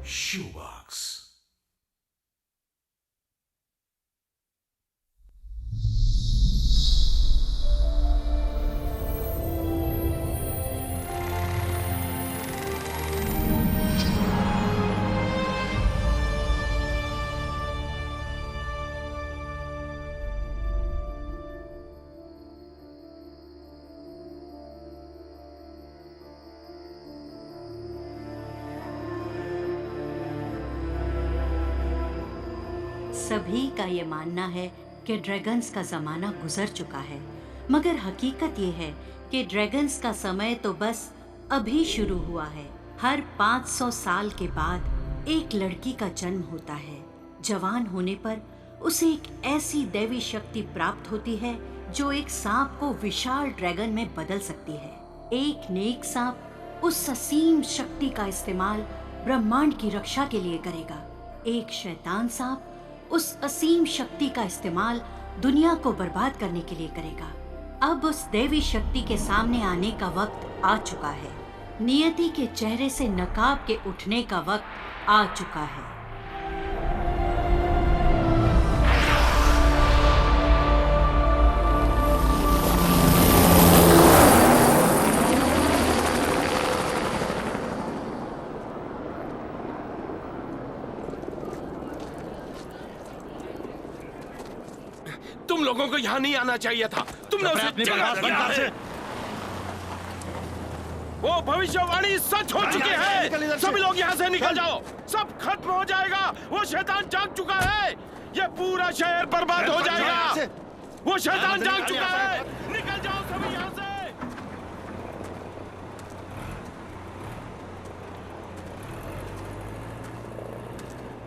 Shoebox. सभी का ये मानना है कि ड्रैगन्स का जमाना गुजर चुका है, मगर हकीकत ये है कि ड्रैगन्स का समय तो बस अभी शुरू हुआ है। हर 500 साल के बाद एक लड़की का जन्म होता है। जवान होने पर उसे एक ऐसी दैवी शक्ति प्राप्त होती है जो एक सांप को विशाल ड्रैगन में बदल सकती है। एक नेक सांप उस असीम शक्ति का इस्तेमाल ब्रह्मांड की रक्षा के लिए करेगा। एक शैतान सांप उस असीम शक्ति का इस्तेमाल दुनिया को बर्बाद करने के लिए करेगा। अब उस देवी शक्ति के सामने आने का वक्त आ चुका है। नियति के चेहरे से नकाब के उठने का वक्त आ चुका है। तुम लोगों को यहाँ नहीं आना चाहिए था। तुमने उसे जगा दिया है। वो भविष्यवाणी सच हो चुकी है। सभी लोग यहाँ से निकल जाओ। सब खत्म हो जाएगा। वो शैतान जाग चुका है। ये पूरा शहर बर्बाद हो जाएगा। वो शैतान जाग चुका है। निकल जाओ सभी यहाँ से।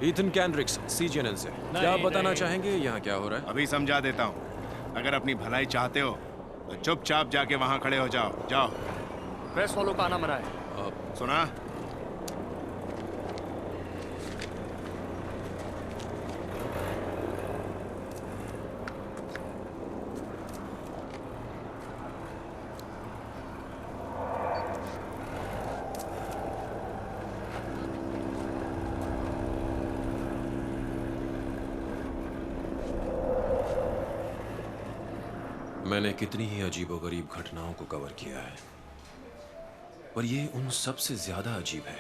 ईथन कैंड्रिक्स, सीजीएनएन से। क्या आप बताना चाहेंगे यहाँ क्या हो रहा है? अभी समझा देता हूँ। अगर अपनी भलाई चाहते हो तो चुपचाप जाके वहाँ खड़े हो जाओ। जाओ। प्रेस वालों का आना मना है। सुना? मैंने कितनी ही अजीबोगरीब घटनाओं को कवर किया है, पर ये उन सब से ज्यादा अजीब है।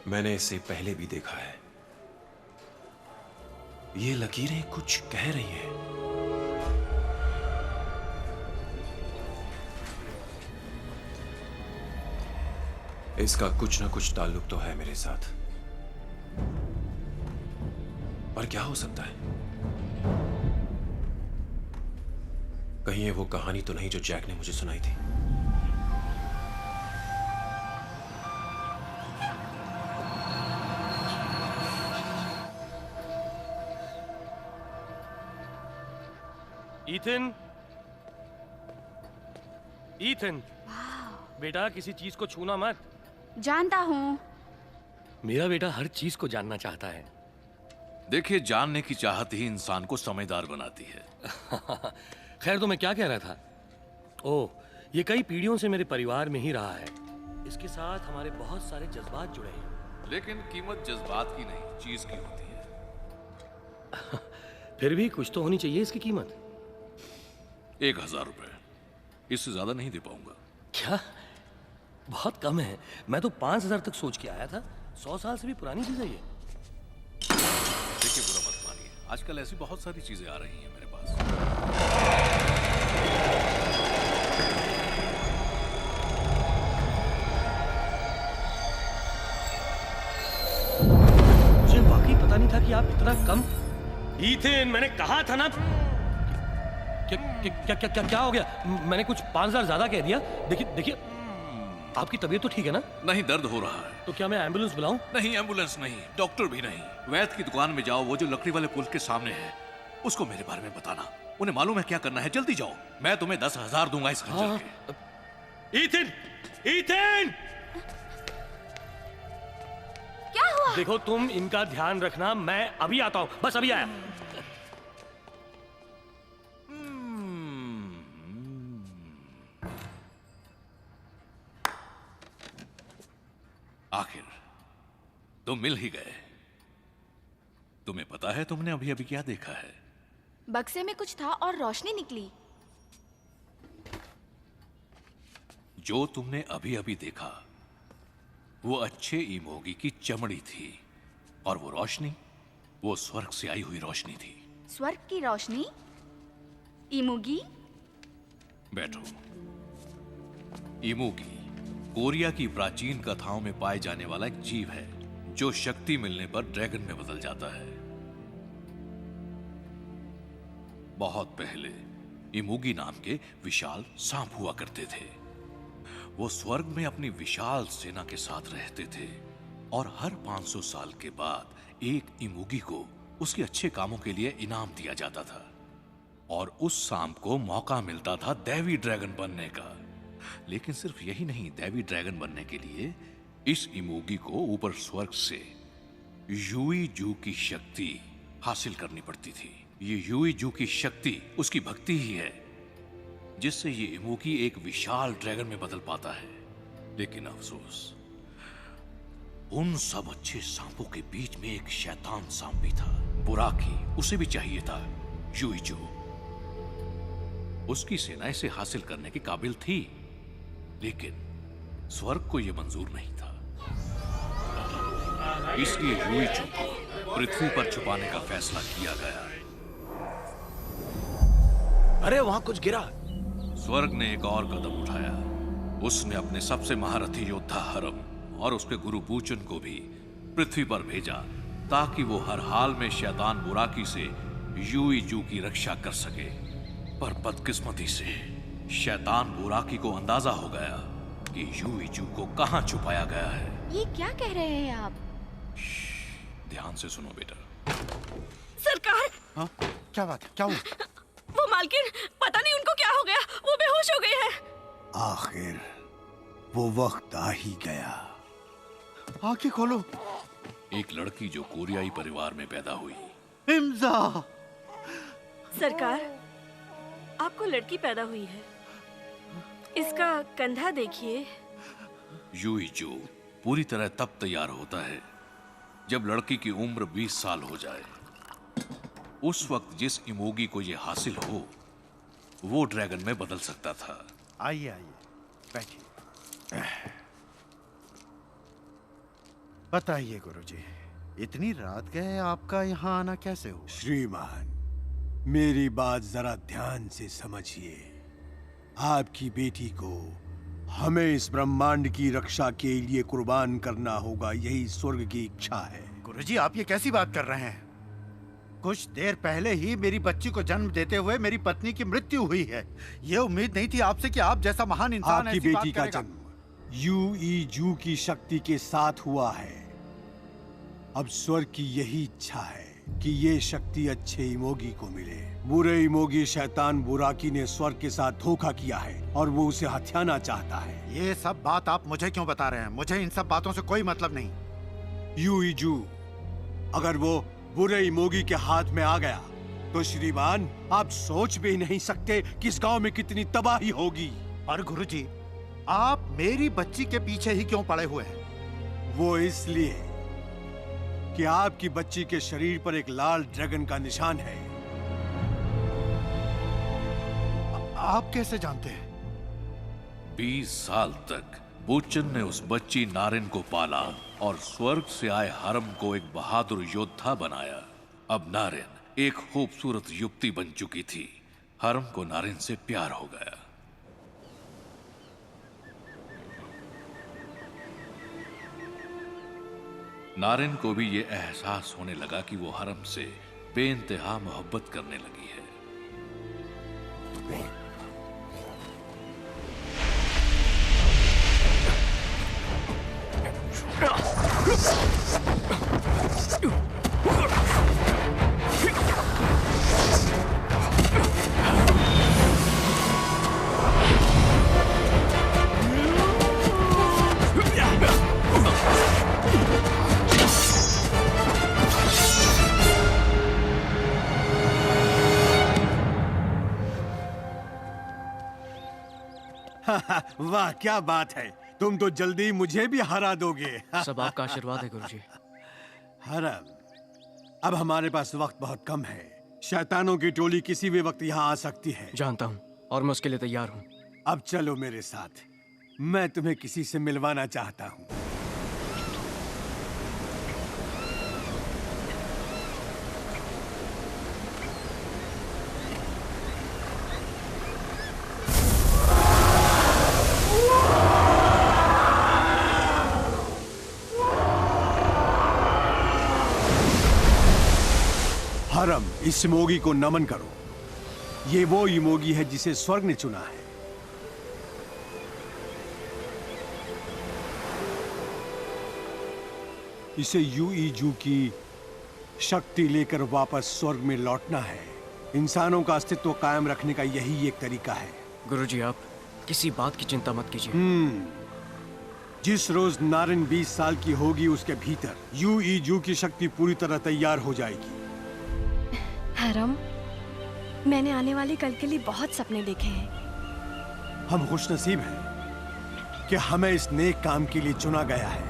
मैंने इसे पहले भी देखा है। ये लकीरें कुछ कह रही हैं। इसका कुछ ना कुछ ताल्लुक तो है मेरे साथ, पर क्या हो सकता है? कहीं ये वो कहानी तो नहीं जो जैक ने मुझे सुनाई थी? ईथन, ईथन, बेटा किसी चीज को छूना मत। जानता हूँ। मेरा बेटा हर चीज को जानना चाहता है। देखिए, जानने की चाहत ही इंसान को समझदार बनाती है। खैर, तो मैं क्या कह रहा था? ओह, ये कई पीढ़ियों से मेरे परिवार में ही रहा है। इसके साथ हमारे बहुत सारे जज्बात जुड़े हैं। लेकिन कीमत जज्बात की नहीं, चीज की होती है। फिर भी कुछ तो होनी चाहिए इसकी कीमत। 1000 रुपए, इससे ज्यादा नहीं दे पाऊंगा। क्या? बहुत कम है। मैं तो 5000 तक सोच के आया था। 100 साल से भी पुरानी चीज है ये। देखिए, बुरा मत मानिए, आजकल ऐसी बहुत सारी चीजें आ रही हैं मेरे पास। मुझे वाकई पता नहीं था कि आप इतना कम। ईथन, मैंने कहा था ना। क्या हो गया? मैंने कुछ 5000 ज्यादा कह दिया। देखिए, आपकी तबीयत तो ठीक है ना? नहीं, दर्द हो रहा है। तो क्या मैं एम्बुलेंस बुलाऊं? नहीं, एम्बुलेंस नहीं, डॉक्टर भी नहीं। वैद्य की दुकान में जाओ, वो जो लकड़ी वाले पुल के सामने है। उसको मेरे बारे में बताना। उन्हें मालूम है क्या करना है। जल्दी जाओ, मैं तुम्हें 10,000 दूंगा इस खंजर के। ईथन! ईथन! क्या हुआ? देखो तुम इनका ध्यान रखना, मैं अभी आता हूँ, बस अभी आया। आखिर तुम मिल ही गए। तुम्हें पता है तुमने अभी अभी क्या देखा है? बक्से में कुछ था और रोशनी निकली। जो तुमने अभी अभी देखा वो अच्छे इमोगी की चमड़ी थी, और वो रोशनी वो स्वर्ग से आई हुई रोशनी थी। स्वर्ग की रोशनी? इमुगी? बैठो। इमुगी कोरिया की प्राचीन कथाओं में पाए जाने वाला एक जीव है जो शक्ति मिलने पर ड्रैगन में बदल जाता है। बहुत पहले इमुगी नाम के विशाल सांप हुआ करते थे। वो स्वर्ग में अपनी विशाल सेना के साथ रहते थे, और हर 500 साल के बाद एक इमुगी को उसके अच्छे कामों के लिए इनाम दिया जाता था, और उस सांप को मौका मिलता था दैवी ड्रैगन बनने का। लेकिन सिर्फ यही नहीं, दैवी ड्रैगन बनने के लिए इस इमोगी को ऊपर स्वर्ग से युई जू की शक्ति हासिल करनी पड़ती थी। ये युई जू की शक्ति उसकी भक्ति ही है जिससे ये इमोगी एक विशाल ड्रैगन में बदल पाता है। लेकिन अफसोस, उन सब अच्छे सांपों के बीच में एक शैतान सांप भी था, बुराकी। उसे भी चाहिए था युई जू। उसकी सेना इसे हासिल करने के काबिल थी, लेकिन स्वर्ग को यह मंजूर नहीं था। इसलिए युई जू को पृथ्वी पर छुपाने का फैसला किया गया। अरे वहां कुछ गिरा। स्वर्ग ने एक और कदम उठाया। उसने अपने सबसे महारथी योद्धा हरम और उसके गुरु बूचन को भी पृथ्वी पर भेजा, ताकि वो हर हाल में शैतान बुराकी से युई जू की रक्षा कर सके। पर बदकिस्मती से शैतान बुराकी को अंदाजा हो गया कि युई जू को कहां छुपाया गया है। ये क्या कह रहे हैं आप? ध्यान से सुनो बेटा। सरकार। हाँ? क्या बात है? क्या हुआ? वो मालकिन, पता नहीं उनको क्या हो गया, वो बेहोश हो गए हैं। आखिर वो वक्त आ ही गया। आंखें खोलो। एक लड़की जो कोरियाई परिवार में पैदा हुई। इम्जा। सरकार, आपको लड़की पैदा हुई है, इसका कंधा देखिए। युई जू पूरी तरह तब तैयार होता है जब लड़की की उम्र 20 साल हो जाए। उस वक्त जिस इमोगी को यह हासिल हो, वो ड्रैगन में बदल सकता था। आइए आइए, बैठिए। बताइए गुरुजी, इतनी रात गए आपका यहाँ आना कैसे हुआ? श्रीमान, मेरी बात जरा ध्यान से समझिए। आपकी बेटी को हमें इस ब्रह्मांड की रक्षा के लिए कुर्बान करना होगा, यही स्वर्ग की इच्छा है। गुरुजी, आप ये कैसी बात कर रहे हैं? कुछ देर पहले ही मेरी बच्ची को जन्म देते हुए मेरी पत्नी की मृत्यु हुई है। ये उम्मीद नहीं थी आपसे कि आप जैसा महान इंसान आपकी ऐसी बात बेटी का करेगा। जन्म युई जू की शक्ति के साथ हुआ है। अब स्वर्ग की यही इच्छा है कि ये शक्ति अच्छे इमोगी को मिले। बुरे इमोगी शैतान बुराकी ने स्वर्ग के साथ धोखा किया है और वो उसे हथियाना चाहता है। ये सब बात आप मुझे क्यों बता रहे हैं? मुझे इन सब बातों से कोई मतलब नहीं। युई जू अगर वो बुरे इमोगी के हाथ में आ गया तो श्रीमान, आप सोच भी नहीं सकते कि इस गांव में कितनी तबाही होगी। और गुरुजी, आप मेरी बच्ची के पीछे ही क्यों पड़े हुए हैं? वो इसलिए कि आपकी बच्ची के शरीर पर एक लाल ड्रैगन का निशान है। आप कैसे जानते हैं? 20 साल तक बूचन ने उस बच्ची नारिन को पाला और स्वर्ग से आए हरम को एक बहादुर योद्धा बनाया। अब नारिन एक खूबसूरत युवती बन चुकी थी। हरम को नारिन से प्यार हो गया। नारिन को भी ये एहसास होने लगा कि वो हरम से बेइंतहा मोहब्बत करने लगी है। वाह क्या बात है, तुम तो जल्दी मुझे भी हरा दोगे। सब आपका आशीर्वाद है गुरुजी। हरम, अब हमारे पास वक्त बहुत कम है। शैतानों की टोली किसी भी वक्त यहाँ आ सकती है। जानता हूँ और मैं उसके लिए तैयार हूँ। अब चलो मेरे साथ, मैं तुम्हें किसी से मिलवाना चाहता हूँ। हरम, इस इमोगी को नमन करो। ये वो इमोगी है जिसे स्वर्ग ने चुना है। इसे यूईजू की शक्ति लेकर वापस स्वर्ग में लौटना है। इंसानों का अस्तित्व कायम रखने का यही एक तरीका है। गुरुजी, आप किसी बात की चिंता मत कीजिए। जिस रोज नारिन 20 साल की होगी, उसके भीतर यूईजू की शक्ति पूरी तरह तैयार हो जाएगी। हरम, मैंने आने वाले कल के लिए बहुत सपने देखे हैं। हम खुशनसीब हैं कि हमें इस नेक काम के लिए चुना गया है।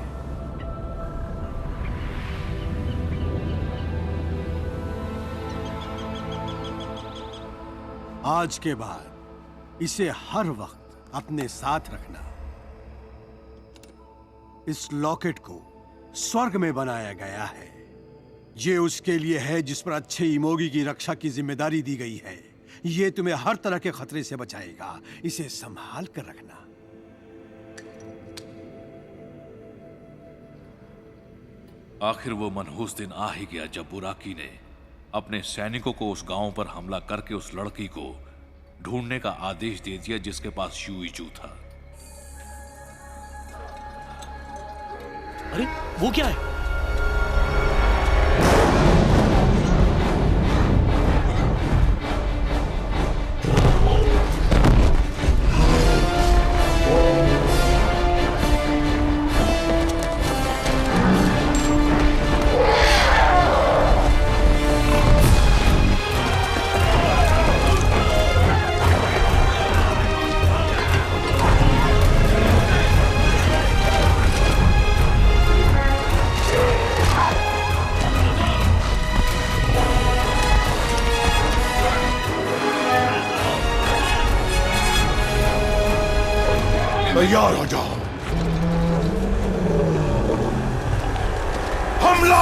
आज के बाद इसे हर वक्त अपने साथ रखना। इस लॉकेट को स्वर्ग में बनाया गया है। ये उसके लिए है जिस पर अच्छे इमोगी की रक्षा की जिम्मेदारी दी गई है। ये तुम्हें हर तरह के खतरे से बचाएगा। इसे संभाल कर रखना। आखिर वो मनहूस दिन आ ही गया जब बुराकी ने अपने सैनिकों को उस गांव पर हमला करके उस लड़की को ढूंढने का आदेश दे दिया जिसके पास यूईजू था। अरे वो क्या है? तैयार हो जाओ। हमला!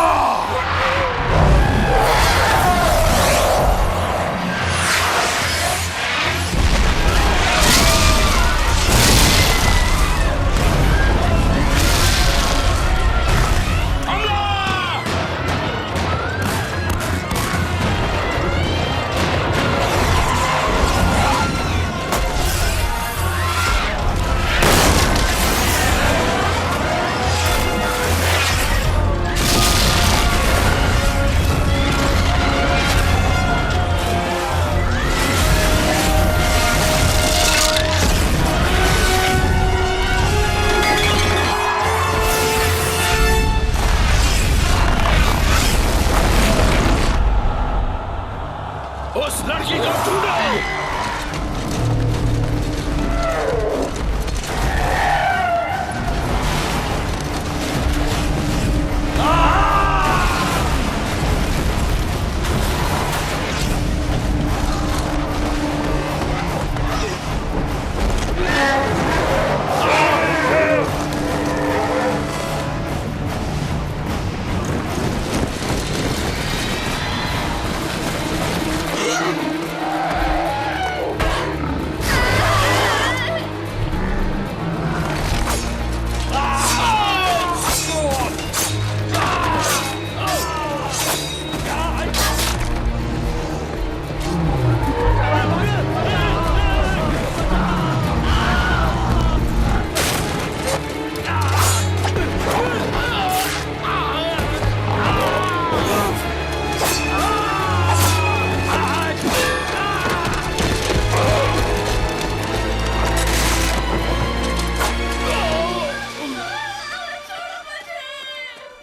उस लड़की को ढूंढो।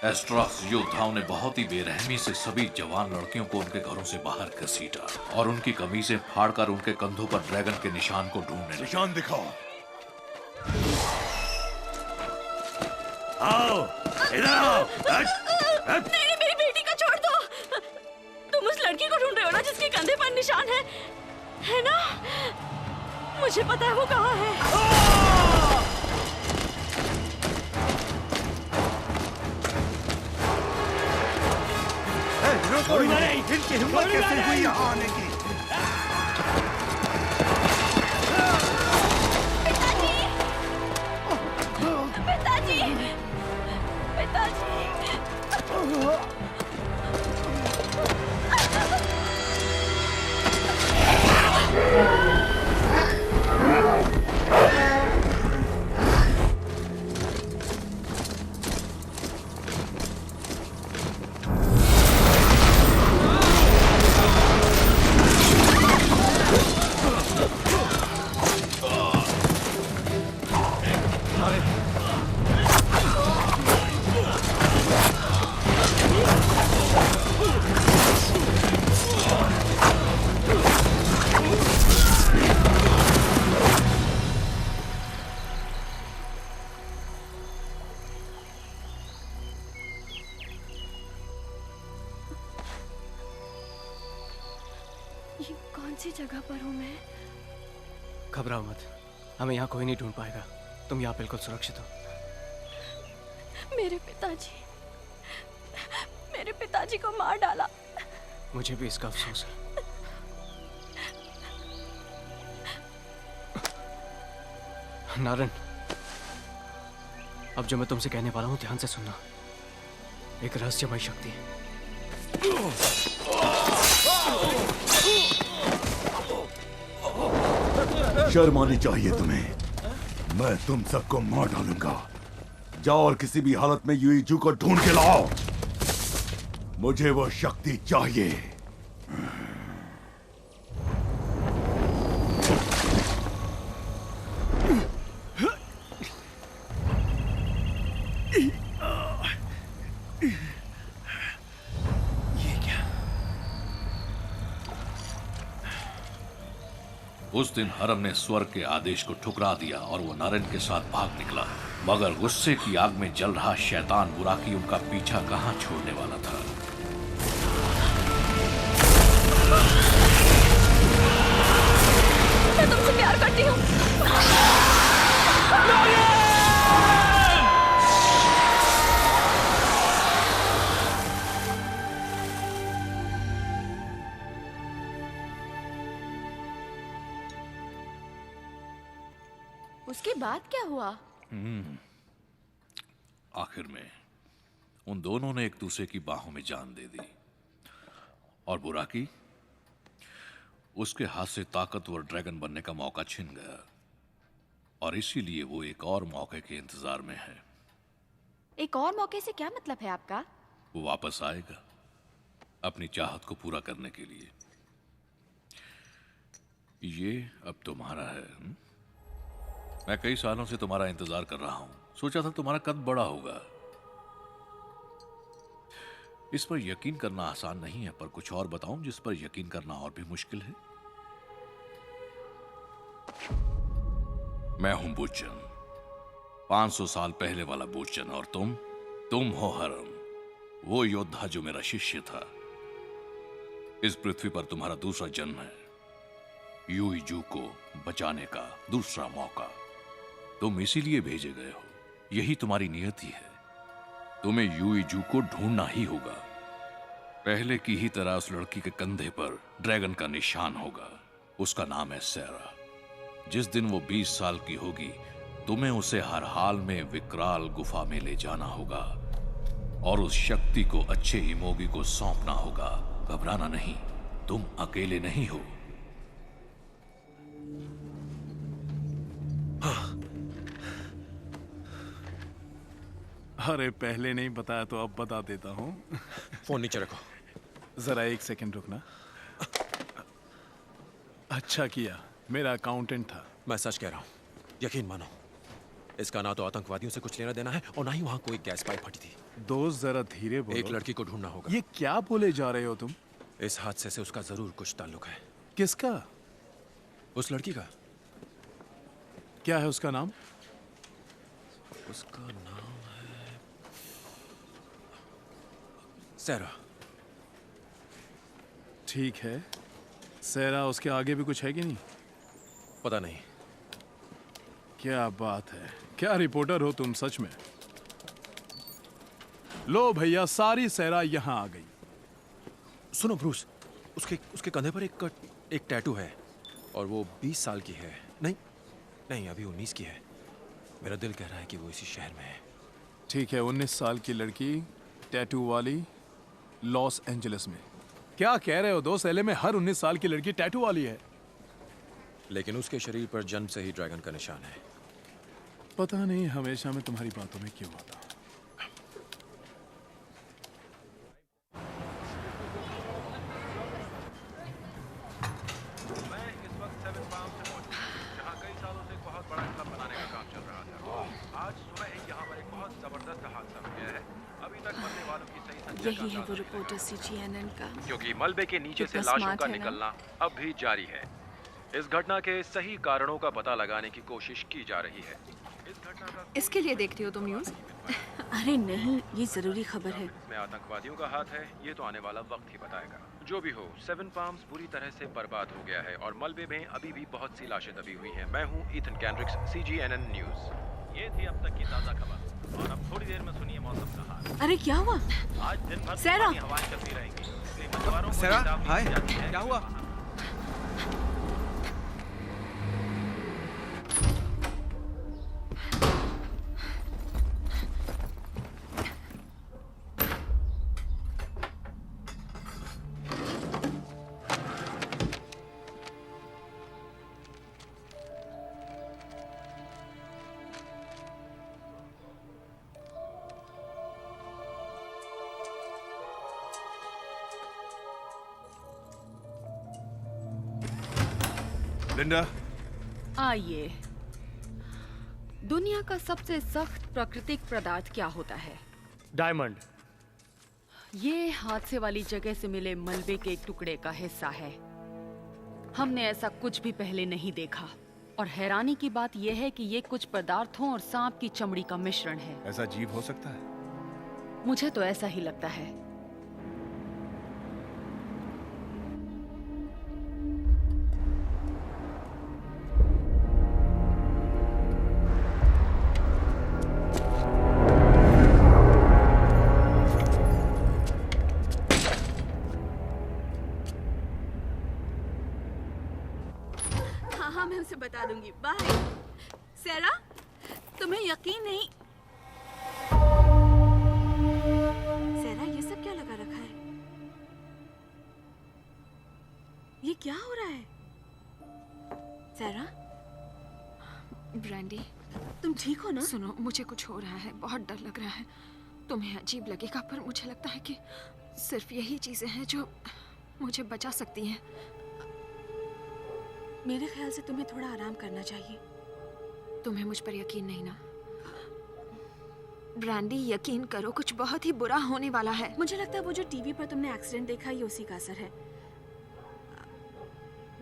एस्ट्रॉस योद्धाओं ने बहुत ही बेरहमी से सभी जवान लड़कियों को उनके घरों से बाहर घसीटा और उनकी कमीजें फाड़कर उनके कंधों पर ड्रैगन के निशान को ढूंढने लगे। निशान दिखाओ। आओ, इधर आओ। नहीं, मेरी बेटी को छोड़ दो। तुम उस लड़की को ढूंढ रहे हो ना जिसके कंधे पर निशान है ना? मुझे पता है वो कहाँ है। इनकी हिम्मत कैसे हुई यहाँ आने की? पिताजी, पिताजी। ये कौन सी जगह पर हूँ मैं? घबराओ मत, हमें यहाँ कोई नहीं ढूंढ पाएगा। तुम यहाँ बिल्कुल सुरक्षित हो। मेरे पिताजी को मार डाला। मुझे भी इसका अफसोस है। नारायण, अब जो मैं तुमसे कहने वाला हूँ ध्यान से सुनना। एक रहस्यमय शक्ति है। शर्म आनी चाहिए तुम्हें। मैं तुम सबको मार डालूंगा। जाओ और किसी भी हालत में यूईजू को ढूंढ के लाओ। मुझे वो शक्ति चाहिए। उस दिन हरम ने स्वर्ग के आदेश को ठुकरा दिया और वो नारायण के साथ भाग निकला। मगर गुस्से की आग में जल रहा शैतान बुराकी उनका पीछा कहां छोड़ने वाला था। मैं तुमसे प्यार करती हूँ। उसके बाद क्या हुआ? आखिर में उन दोनों ने एक दूसरे की बाहों में जान दे दी और बुराकी उसके हाथ से ताकतवर ड्रैगन बनने का मौका छिन गया और इसीलिए वो एक और मौके के इंतजार में है। एक और मौके से क्या मतलब है आपका? वो वापस आएगा अपनी चाहत को पूरा करने के लिए। ये अब तुम्हारा है। मैं कई सालों से तुम्हारा इंतजार कर रहा हूं। सोचा था तुम्हारा कद बड़ा होगा। इस पर यकीन करना आसान नहीं है, पर कुछ और बताऊं जिस पर यकीन करना और भी मुश्किल है। मैं हूं बुच्चन, 500 साल पहले वाला बुच्चन, और तुम हो हरम, वो योद्धा जो मेरा शिष्य था। इस पृथ्वी पर तुम्हारा दूसरा जन्म है, यूईजू को बचाने का दूसरा मौका। तुम इसीलिए भेजे गए हो, यही तुम्हारी नियति है। तुम्हें यूईजू को ढूंढना ही होगा। पहले की ही तरह उस लड़की के कंधे पर ड्रैगन का निशान होगा। उसका नाम है सैरा। जिस दिन वो 20 साल की होगी, तुम्हें उसे हर हाल में विकराल गुफा में ले जाना होगा और उस शक्ति को अच्छे इमोगी को सौंपना होगा। घबराना नहीं, तुम अकेले नहीं हो। अरे पहले नहीं बताया तो अब बता देता हूँ। फोन नीचे रखो। जरा 1 सेकंड रुकना। अच्छा किया, मेरा अकाउंटेंट था। मैं सच कह रहा हूँ, यकीन मानो। इसका ना तो आतंकवादियों से कुछ लेना देना है और ना ही वहां कोई गैस पाइप फटी थी। दोस्त जरा धीरे बोलो। एक लड़की को ढूंढना होगा। ये क्या बोले जा रहे हो तुम? इस हादसे से उसका जरूर कुछ ताल्लुक है। किसका? उस लड़की का। क्या है उसका नाम? उसका नाम है सैरा। ठीक है, सैरा, उसके आगे भी कुछ है कि नहीं? पता नहीं। क्या बात है, क्या रिपोर्टर हो तुम सच में। लो भैया, सारी सैरा यहाँ आ गई। सुनो ब्रूस, उसके कंधे पर एक टैटू है और वो 20 साल की है। नहीं, अभी 19 की है। मेरा दिल कह रहा है कि वो इसी शहर में है। ठीक है, 19 साल की लड़की टैटू वाली लॉस एंजलिस में। क्या कह रहे हो दोस्त? एलए में हर 19 साल की लड़की टैटू वाली है। लेकिन उसके शरीर पर जन्म से ही ड्रैगन का निशान है। पता नहीं हमेशा मैं तुम्हारी बातों में क्यों आता हूं। यही है वो रिपोर्टर सीजीएनएन का। क्योंकि मलबे के नीचे से लाशों का निकलना अब भी जारी है। इस घटना के सही कारणों का पता लगाने की कोशिश की जा रही है। इसके लिए देखती हो तुम न्यूज़? अरे नहीं, ये जरूरी खबर है। इसमें आतंकवादियों का हाथ है, ये तो आने वाला वक्त ही बताएगा। जो भी हो, 7 पाम्स पूरी तरह से बर्बाद हो गया है और मलबे में अभी भी बहुत सी लाशें दबी हुई हैं। मैं हूँ ईथन कैंड्रिक्स, सीजीएनएन न्यूज़। ये थी अब तक की ताज़ा खबर और अब थोड़ी देर में सुनिए मौसम का हाल। अरे क्या हुआ? आज दिन भर सैरा! हवाएं चलती रहेंगी, इसलिए मछुआरों को सैरा, चेतावनी हाय, दी जाती है। क्या हुआ? लिंडा, आइए। दुनिया का सबसे सख्त प्राकृतिक पदार्थ क्या होता है? डायमंड। ये हादसे वाली जगह से मिले मलबे के एक टुकड़े का हिस्सा है। हमने ऐसा कुछ भी पहले नहीं देखा और हैरानी की बात यह है कि ये कुछ पदार्थों और सांप की चमड़ी का मिश्रण है। ऐसा जीव हो सकता है? मुझे तो ऐसा ही लगता है। मैं उसे बता दूंगी। बाय। सैरा, तुम्हें यकीन नहीं। सैरा, ये सब क्या लगा रखा है? ये क्या हो रहा है? सैरा? ब्रांडी, तुम ठीक हो ना? सुनो, मुझे कुछ हो रहा है, बहुत डर लग रहा है। तुम्हें अजीब लगेगा पर मुझे लगता है कि सिर्फ यही चीजें हैं जो मुझे बचा सकती हैं। मेरे ख्याल से तुम्हें थोड़ा आराम करना चाहिए। तुम्हें मुझ पर यकीन नहीं ना? ब्रांडी, यकीन करो, कुछ बहुत ही बुरा होने वाला है। मुझे लगता है वो जो टीवी पर तुमने एक्सीडेंट देखा, ये उसी का असर है।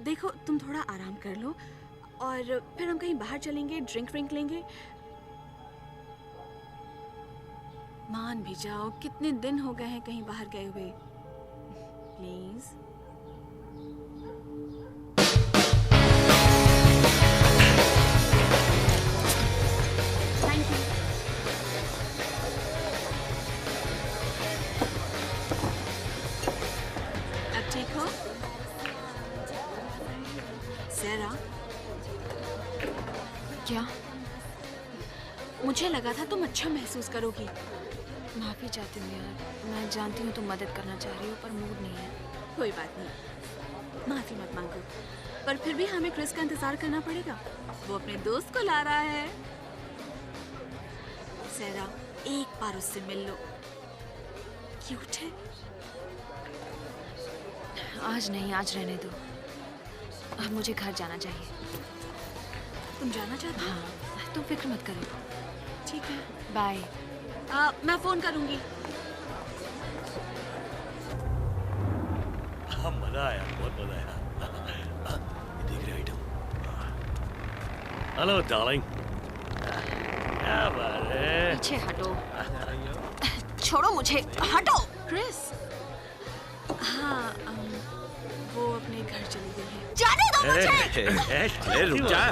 देखो, तुम थोड़ा आराम कर लो और फिर हम कहीं बाहर चलेंगे, ड्रिंक लेंगे। मान भी जाओ, कितने दिन हो गए हैं कहीं बाहर गए हुए। प्लीज। क्या? मुझे लगा था तुम अच्छा महसूस करोगी। माफी चाहती हूँ यार, मैं जानती हूँ तुम मदद करना चाह रही हो पर मूड नहीं है। कोई बात नहीं, माफी मत मांगो। पर फिर भी हमें क्रिस का इंतजार करना पड़ेगा। वो अपने दोस्त को ला रहा है। सैरा, एक बार उससे मिल लो। क्यूट है। आज नहीं, आज रहने दो। अब मुझे घर जाना चाहिए। तुम जाना चाहती हो? हाँ, तुम फिक्र मत करो। ठीक है, बाय। मैं फोन करूंगी। हाँ, मजा आया, बहुत मजा आया। देख रहे आइटम। Hello darling. क्या बात है? पीछे हटो। छोड़ो मुझे, हटो। क्रिस? हाँ, वो अपने घर चली गई है। जाने दो मुझे। रुक जा।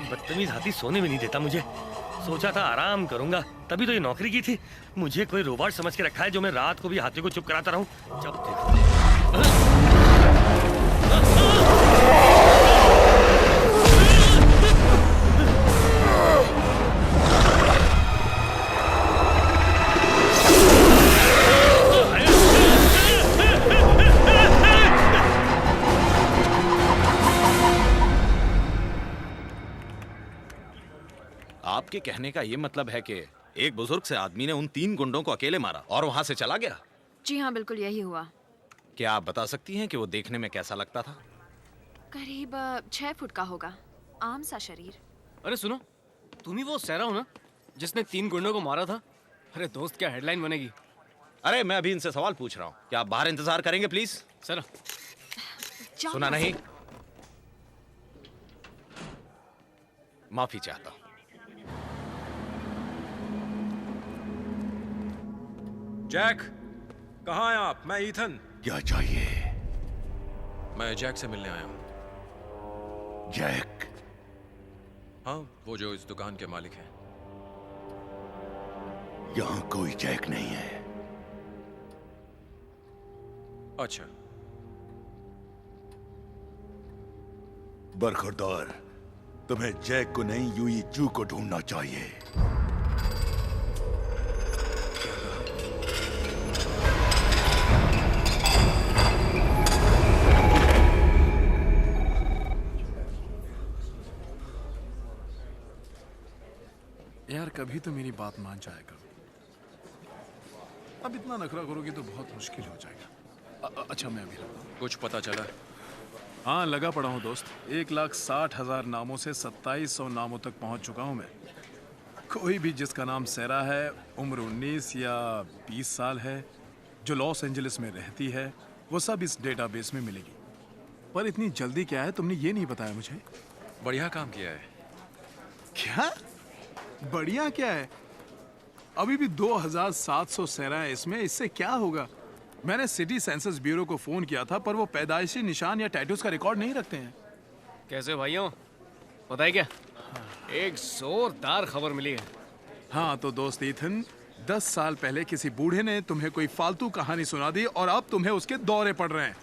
बदतमीज हाथी सोने में नहीं देता मुझे। सोचा था आराम करूंगा, तभी तो ये नौकरी की थी। मुझे कोई रोबोट समझ के रखा है जो मैं रात को भी हाथी को चुप कराता रहूं। जब देखो आपके कहने का ये मतलब है कि एक बुजुर्ग से आदमी ने उन 3 गुंडों को अकेले मारा और वहां से चला गया? जी हाँ, बिल्कुल यही हुआ। क्या आप बता सकती हैं कि वो देखने में कैसा लगता था? करीब 6 फुट का होगा, आम सा शरीर। अरे सुनो, तुम ही वो सहरा हो ना जिसने 3 गुंडों को मारा था? अरे दोस्त, क्या हेडलाइन बनेगी। अरे मैं अभी इनसे सवाल पूछ रहा हूँ, क्या आप बाहर इंतजार करेंगे प्लीज? सर सुना नहीं? माफी चाहता हूँ। जैक, कहाँ हैं आप? मैं ईथन। क्या चाहिए? मैं जैक से मिलने आया हूँ। जैक? हाँ, वो जो इस दुकान के मालिक हैं। यहाँ कोई जैक नहीं है। अच्छा। बरखुरदार, तुम्हें जैक को नहीं, यूई जू को ढूंढना चाहिए। यार कभी तो मेरी बात मान जाया करो। अब इतना नखरा करोगे तो बहुत मुश्किल हो जाएगा। अच्छा मैं अभी रखता हूँ। कुछ पता चला? हाँ लगा पड़ा हूँ दोस्त। 1,60,000 नामों से 2700 नामों तक पहुँच चुका हूँ मैं। कोई भी जिसका नाम सहरा है, उम्र 19 या 20 साल है, जो लॉस एंजलिस में रहती है, वो सब इस डेटाबेस में मिलेगी। पर इतनी जल्दी क्या है, तुमने ये नहीं बताया मुझे। बढ़िया काम किया है। क्या बढ़िया क्या है? अभी भी 2,700 सहरा है इसमें, इससे क्या होगा? मैंने सिटी सेंसस ब्यूरो को फोन किया था, पर वो पैदाइशी निशान या टैटूज का रिकॉर्ड नहीं रखते हैं। कैसे भाइयों, पता है क्या, एक जोरदार खबर मिली है। हाँ तो दोस्त ईथन, 10 साल पहले किसी बूढ़े ने तुम्हें कोई फालतू कहानी सुना दी और अब तुम्हें उसके दौरे पड़ रहे हैं।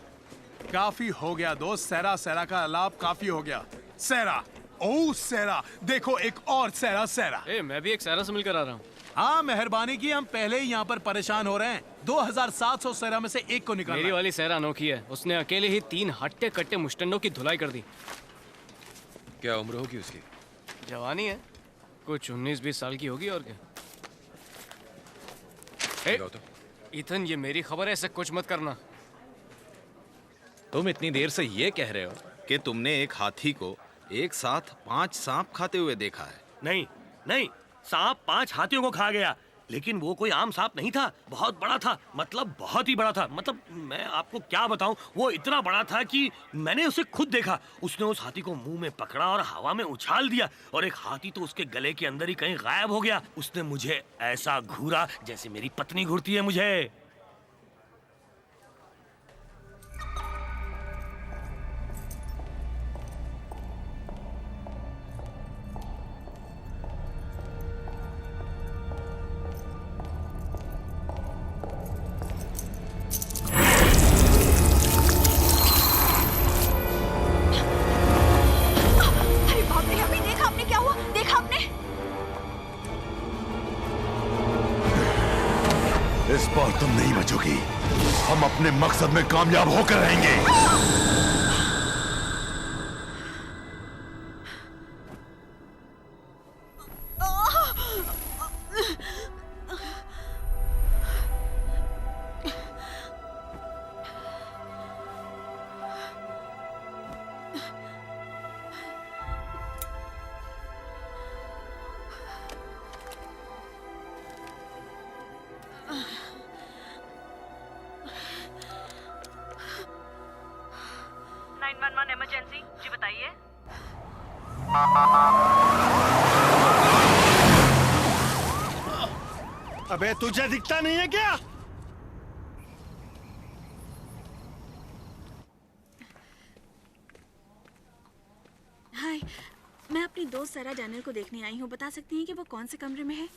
काफी हो गया दोस्त, सहरा सहरा का आलाप काफी हो गया। सहरा, ओ सहरा, देखो एक और सहरा। सहरा, मैं भी एक सहरा से मिलकर आ रहा हूँ। हाँ मेहरबानी की, हम पहले ही यहाँ पर परेशान हो रहे हैं। 2,700 सहरा में से एक को निकालना। मेरी वाली सहरा अनोखी है, उसने अकेले ही 3 हट्टे कट्टे मुश्तंडों की धुलाई कर दी। क्या उम्र होगी उसकी? जवानी है, कुछ 19-20 साल की होगी और क्या। ईथन, ये मेरी खबर है, ऐसे कुछ मत करना। तुम इतनी देर से ये कह रहे हो कि तुमने एक हाथी को एक साथ 5 सांप खाते हुए देखा है? नहीं नहीं, सांप 5 हाथियों को खा गया, लेकिन वो कोई आम सांप नहीं था, बहुत बड़ा था। मतलब बहुत ही बड़ा था। मतलब मैं आपको क्या बताऊं, वो इतना बड़ा था कि मैंने उसे खुद देखा। उसने उस हाथी को मुंह में पकड़ा और हवा में उछाल दिया, और एक हाथी तो उसके गले के अंदर ही कहीं गायब हो गया। उसने मुझे ऐसा घूरा जैसे मेरी पत्नी घूरती है मुझे। इस बार तुम नहीं बचोगी। हम अपने मकसद में कामयाब होकर रहेंगे। अबे तुझे दिखता नहीं है क्या? हाय, मैं अपनी दोस्त सारा डैनियल को देखने आई हूँ। बता सकती हैं कि वो कौन से कमरे में है?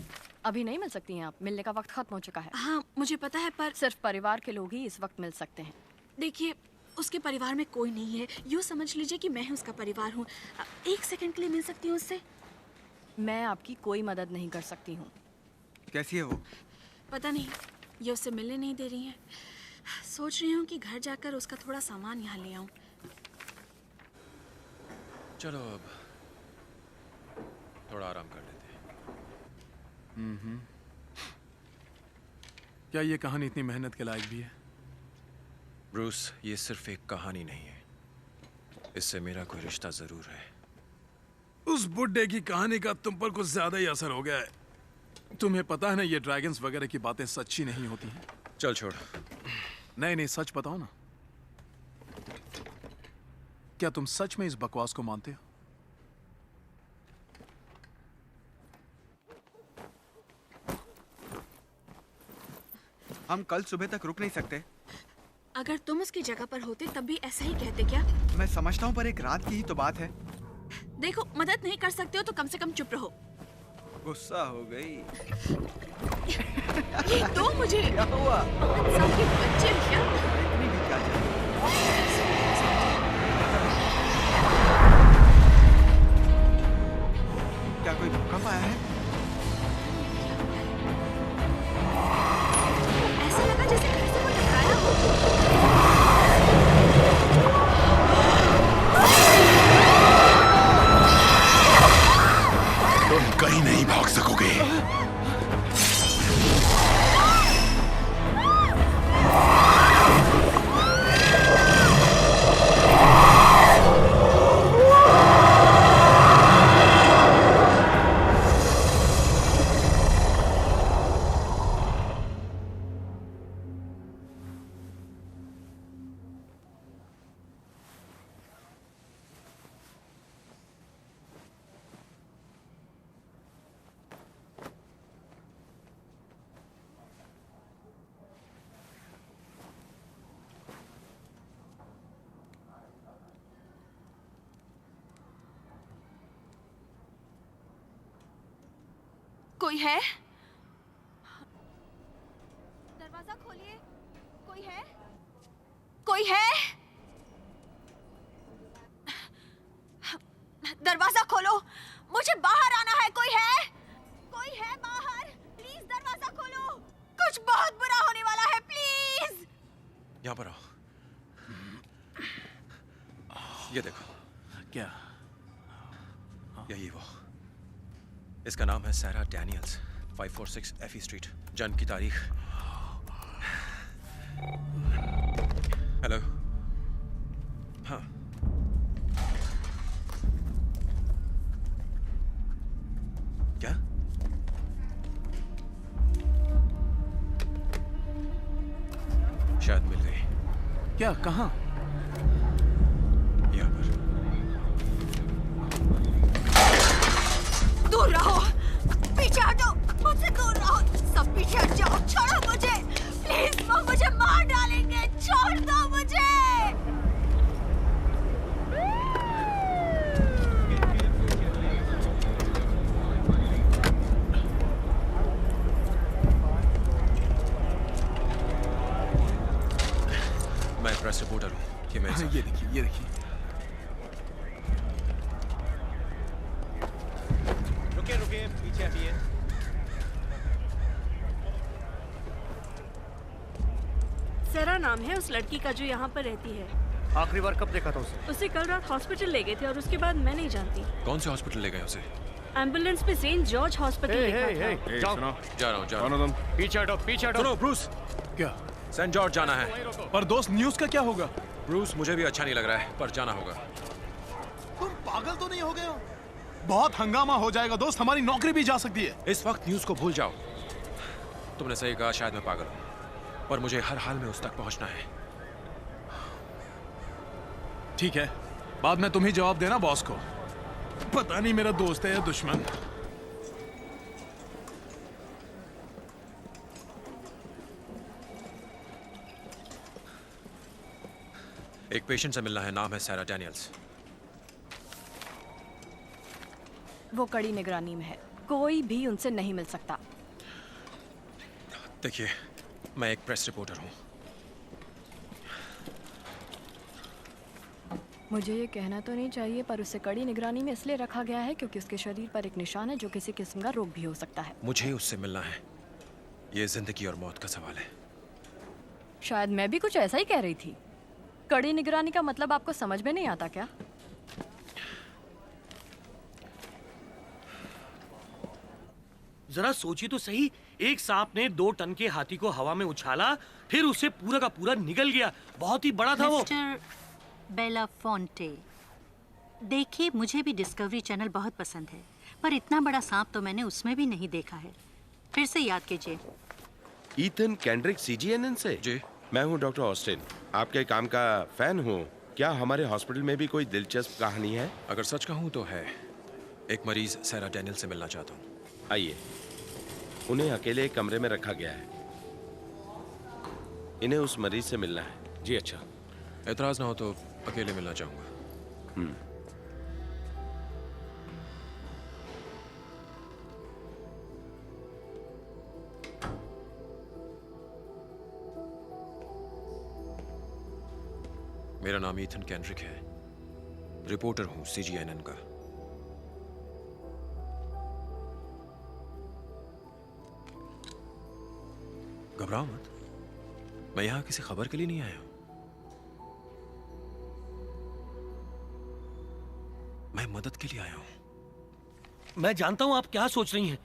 अभी नहीं मिल सकती हैं आप, मिलने का वक्त खत्म हो चुका है। हाँ मुझे पता है, पर सिर्फ परिवार के लोग ही इस वक्त मिल सकते हैं। देखिए, उसके परिवार में कोई नहीं है। यूँ समझ लीजिए कि मैं उसका परिवार हूँ। 1 सेकंड के लिए मिल सकती हूँ उससे? मैं आपकी कोई मदद नहीं कर सकती हूँ। कैसी है वो? पता नहीं, ये उससे मिलने नहीं दे रही हैं। सोच रही हूँ कि घर जाकर उसका थोड़ा सामान यहाँ ले आऊँ। चलो अब थोड़ा आराम कर लेते हैं। क्या ये कहानी इतनी मेहनत के लायक भी है? ब्रूस, ये सिर्फ एक कहानी नहीं है, इससे मेरा कोई रिश्ता जरूर है। उस बुड्ढे की कहानी का तुम पर कुछ ज्यादा ही असर हो गया है। तुम्हें पता है ना, ये ड्रैगन्स वगैरह की बातें सच्ची नहीं होती हैं। चल छोड़। नहीं, सच बताओ ना, क्या तुम सच में इस बकवास को मानते हो? हम कल सुबह तक रुक नहीं सकते। अगर तुम उसकी जगह पर होते तब भी ऐसा ही कहते क्या? मैं समझता हूँ, पर एक रात की ही तो बात है। देखो, मदद नहीं कर सकते हो तो कम से कम चुप रहो। गुस्सा हो गई। ये दो मुझे। क्या हुआ? सबके बच्चे क्या? इतनी भी क्या चाहिए? क्या कोई भूकंप आया है? ऐसा लगा जैसे घर से कोई टकराया हो। तुम कहीं नहीं भाग सकोगे। कोई है? दरवाजा खोलिए। कोई है? कोई है? दरवाजा खोलो, मुझे बाहर आना है। कोई है? कोई है बाहर? प्लीज दरवाजा खोलो, कुछ बहुत बुरा होने वाला है। प्लीज यहाँ पर आओ। ये देखो। क्या? यही वो। इसका नाम है सारा डैनियल्स, 546 एफी स्ट्रीट। जन्म की तारीख। हेलो। हाँ। क्या? शायद मिल गई। क्या? कहाँ? यहाँ पर। दूर रहो, पीछे हटो, मुझसे दूर रहो। सब पीछे हट जाओ, छोड़ो मुझे प्लीज। वो मुझे मार डालेंगे, छोड़ दो मुझे। मैं प्रेस रिपोर्टर हूँ। ये मेरे साथ। ये देखिए, ये देखिए। रुकिए, पीछे हटिए। सरा नाम है उस लड़की का जो यहाँ पर रहती है। आखिरी बार कब देखा था उसे? उसे कल रात हॉस्पिटल ले गए थे और उसके बाद मैं नहीं जानती। कौन से हॉस्पिटल ले गए उसे? एम्बुलेंस में सेंट जॉर्ज हॉस्पिटल लिखा था। जाओ। जा रहा हूँ। पीछे हटो, पीछे हटो। सुनो ब्रूस, क्या? सेंट जॉर्ज जाना है। पर दोस्त, न्यूज़ का क्या होगा? ब्रूस, मुझे भी अच्छा नहीं लग रहा है, पर जाना होगा। तुम पागल तो नहीं हो गए हो? बहुत हंगामा हो जाएगा दोस्त, हमारी नौकरी भी जा सकती है। इस वक्त न्यूज़ को भूल जाओ। तुमने सही कहा, शायद मैं पागल हूँ, पर मुझे हर हाल में उस तक पहुंचना है। ठीक है, बाद में तुम ही जवाब देना बॉस को। पता नहीं मेरा दोस्त है या दुश्मन। एक पेशेंट से मिलना है, नाम है सैरा डैनियल्स। वो कड़ी निगरानी में है, कोई भी उनसे नहीं मिल सकता। देखिए, मैं एक प्रेस रिपोर्टर हूँ। मुझे ये कहना तो नहीं चाहिए, पर उसे कड़ी निगरानी में इसलिए रखा गया है क्योंकि उसके शरीर पर एक निशान है जो किसी किस्म का रोग भी हो सकता है। मुझे उससे मिलना है, ये जिंदगी और मौत का सवाल है। शायद मैं भी कुछ ऐसा ही कह रही थी। कड़ी निगरानी का मतलब आपको समझ में नहीं आता क्या? जरा सोचिए तो सही, एक सांप ने 2 टन के हाथी को हवा में उछाला, फिर उसे पूरा का पूरा निगल गया। बहुत ही बड़ा था वो। मिस्टर बेलाफोंटे, देखिए मुझे भी डिस्कवरी चैनल बहुत पसंद है, पर इतना बड़ा सांप तो मैंने उसमें भी नहीं देखा है। फिर से याद कीजिए। ईथन कैंड्रिक CGNN से? जी। मैं हूँ डॉक्टर ऑस्टिन, आपके काम का फैन हूँ। क्या हमारे हॉस्पिटल में भी कोई दिलचस्प कहानी है? अगर सच कहूँ तो है। एक मरीज सैरा डैनियल से मिलना चाहता हूँ। आइए। उन्हें अकेले एक कमरे में रखा गया है। इन्हें उस मरीज से मिलना है। जी अच्छा, एतराज ना हो तो अकेले मिलना चाहूंगा। मेरा नाम ईथन कैंड्रिक है, रिपोर्टर हूं CGNN का। घबराओ मत, मैं यहां किसी खबर के लिए नहीं आया हूं। मैं मदद के लिए आया हूं। मैं जानता हूं आप क्या सोच रही हैं,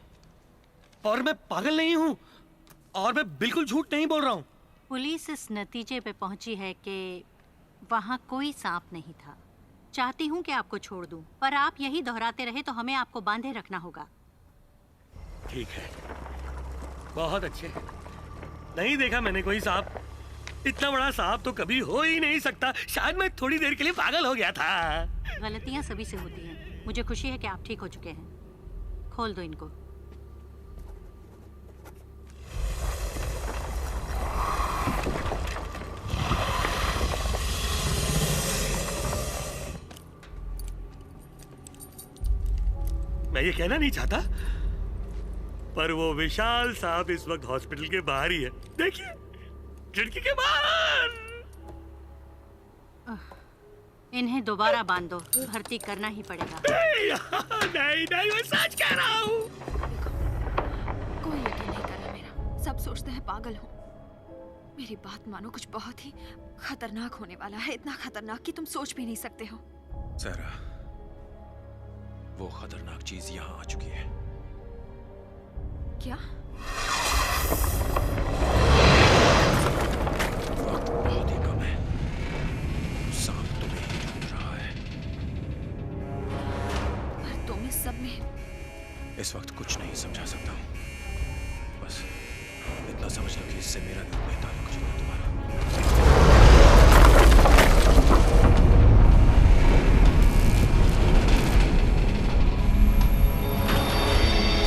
और मैं पागल नहीं हूं, और मैं बिल्कुल झूठ नहीं बोल रहा हूं। पुलिस इस नतीजे पे पहुंची है कि वहां कोई सांप नहीं था। चाहती हूं कि आपको छोड़ दूं, पर आप यही दोहराते रहे तो हमें आपको बांधे रखना होगा। ठीक है, बहुत अच्छे। नहीं देखा मैंने कोई सांप। इतना बड़ा सांप तो कभी हो ही नहीं सकता। शायद मैं थोड़ी देर के लिए पागल हो गया था। गलतियां सभी से होती हैं। मुझे खुशी है कि आप ठीक हो चुके हैं। खोल दो इनको। मैं ये कहना नहीं चाहता, पर वो विशाल सांप इस वक्त हॉस्पिटल के बाहर ही है। देखिए, खिड़की के बाहर। इन्हें दोबारा बांध दो, भर्ती करना ही पड़ेगा। नहीं नहीं, मैं सच कह रहा हूँ। कोई यकीन नहीं कर रहा मेरा, सब सोचते हैं पागल हूँ। मेरी बात मानो, कुछ बहुत ही खतरनाक होने वाला है। इतना खतरनाक कि तुम सोच भी नहीं सकते हो। सैरा, वो खतरनाक चीज यहाँ आ चुकी है। क्या? वक्त बहुत ही कम है। सांप तुम्हें ही ढूंढ रहा है। पर तुम इस सब में इस वक्त कुछ नहीं समझा सकता हूँ। बस इतना समझ लो कि इससे मेरा भी कोई ताल्लुक नहीं है तुम्हारा।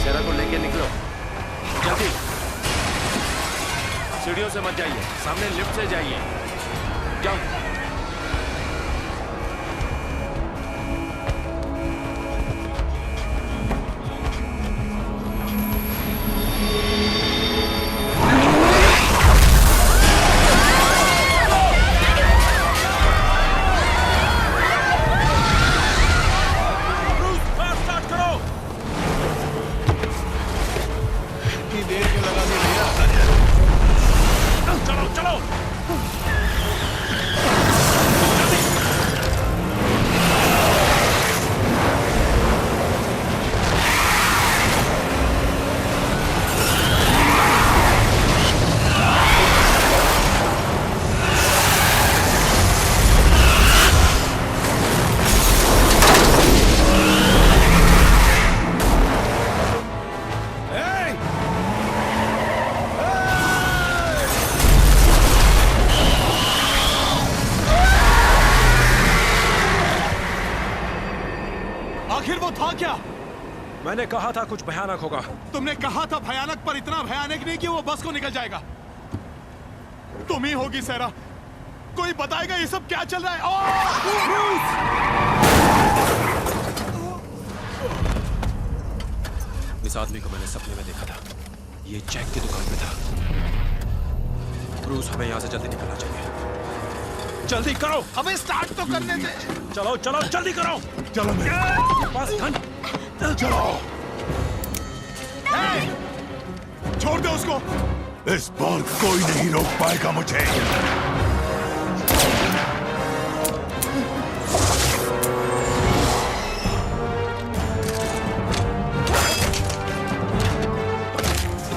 सैरा को लेके निकलो जल्दी। सीढ़ियों से मत जाइए, सामने लिफ्ट से जाइए। जाओ। चलो चलो। हुआ क्या? मैंने कहा था कुछ भयानक होगा। तुमने कहा था भयानक, पर इतना भयानक नहीं कि वो बस को निकल जाएगा। तुम ही होगी सेरा। कोई बताएगा ये सब क्या चल रहा है? इस आदमी को मैंने सपने में देखा था। ये जैक की दुकान पे था। ब्रूस, हमें यहाँ से जल्दी निकलना चाहिए। जल्दी करो, हमें स्टार्ट तो करने दे। चलो चलो जल्दी करो। चलो मेरे पास गन। चलो। छोड़ दो उसको। इस बार कोई नहीं रोक पाएगा मुझे।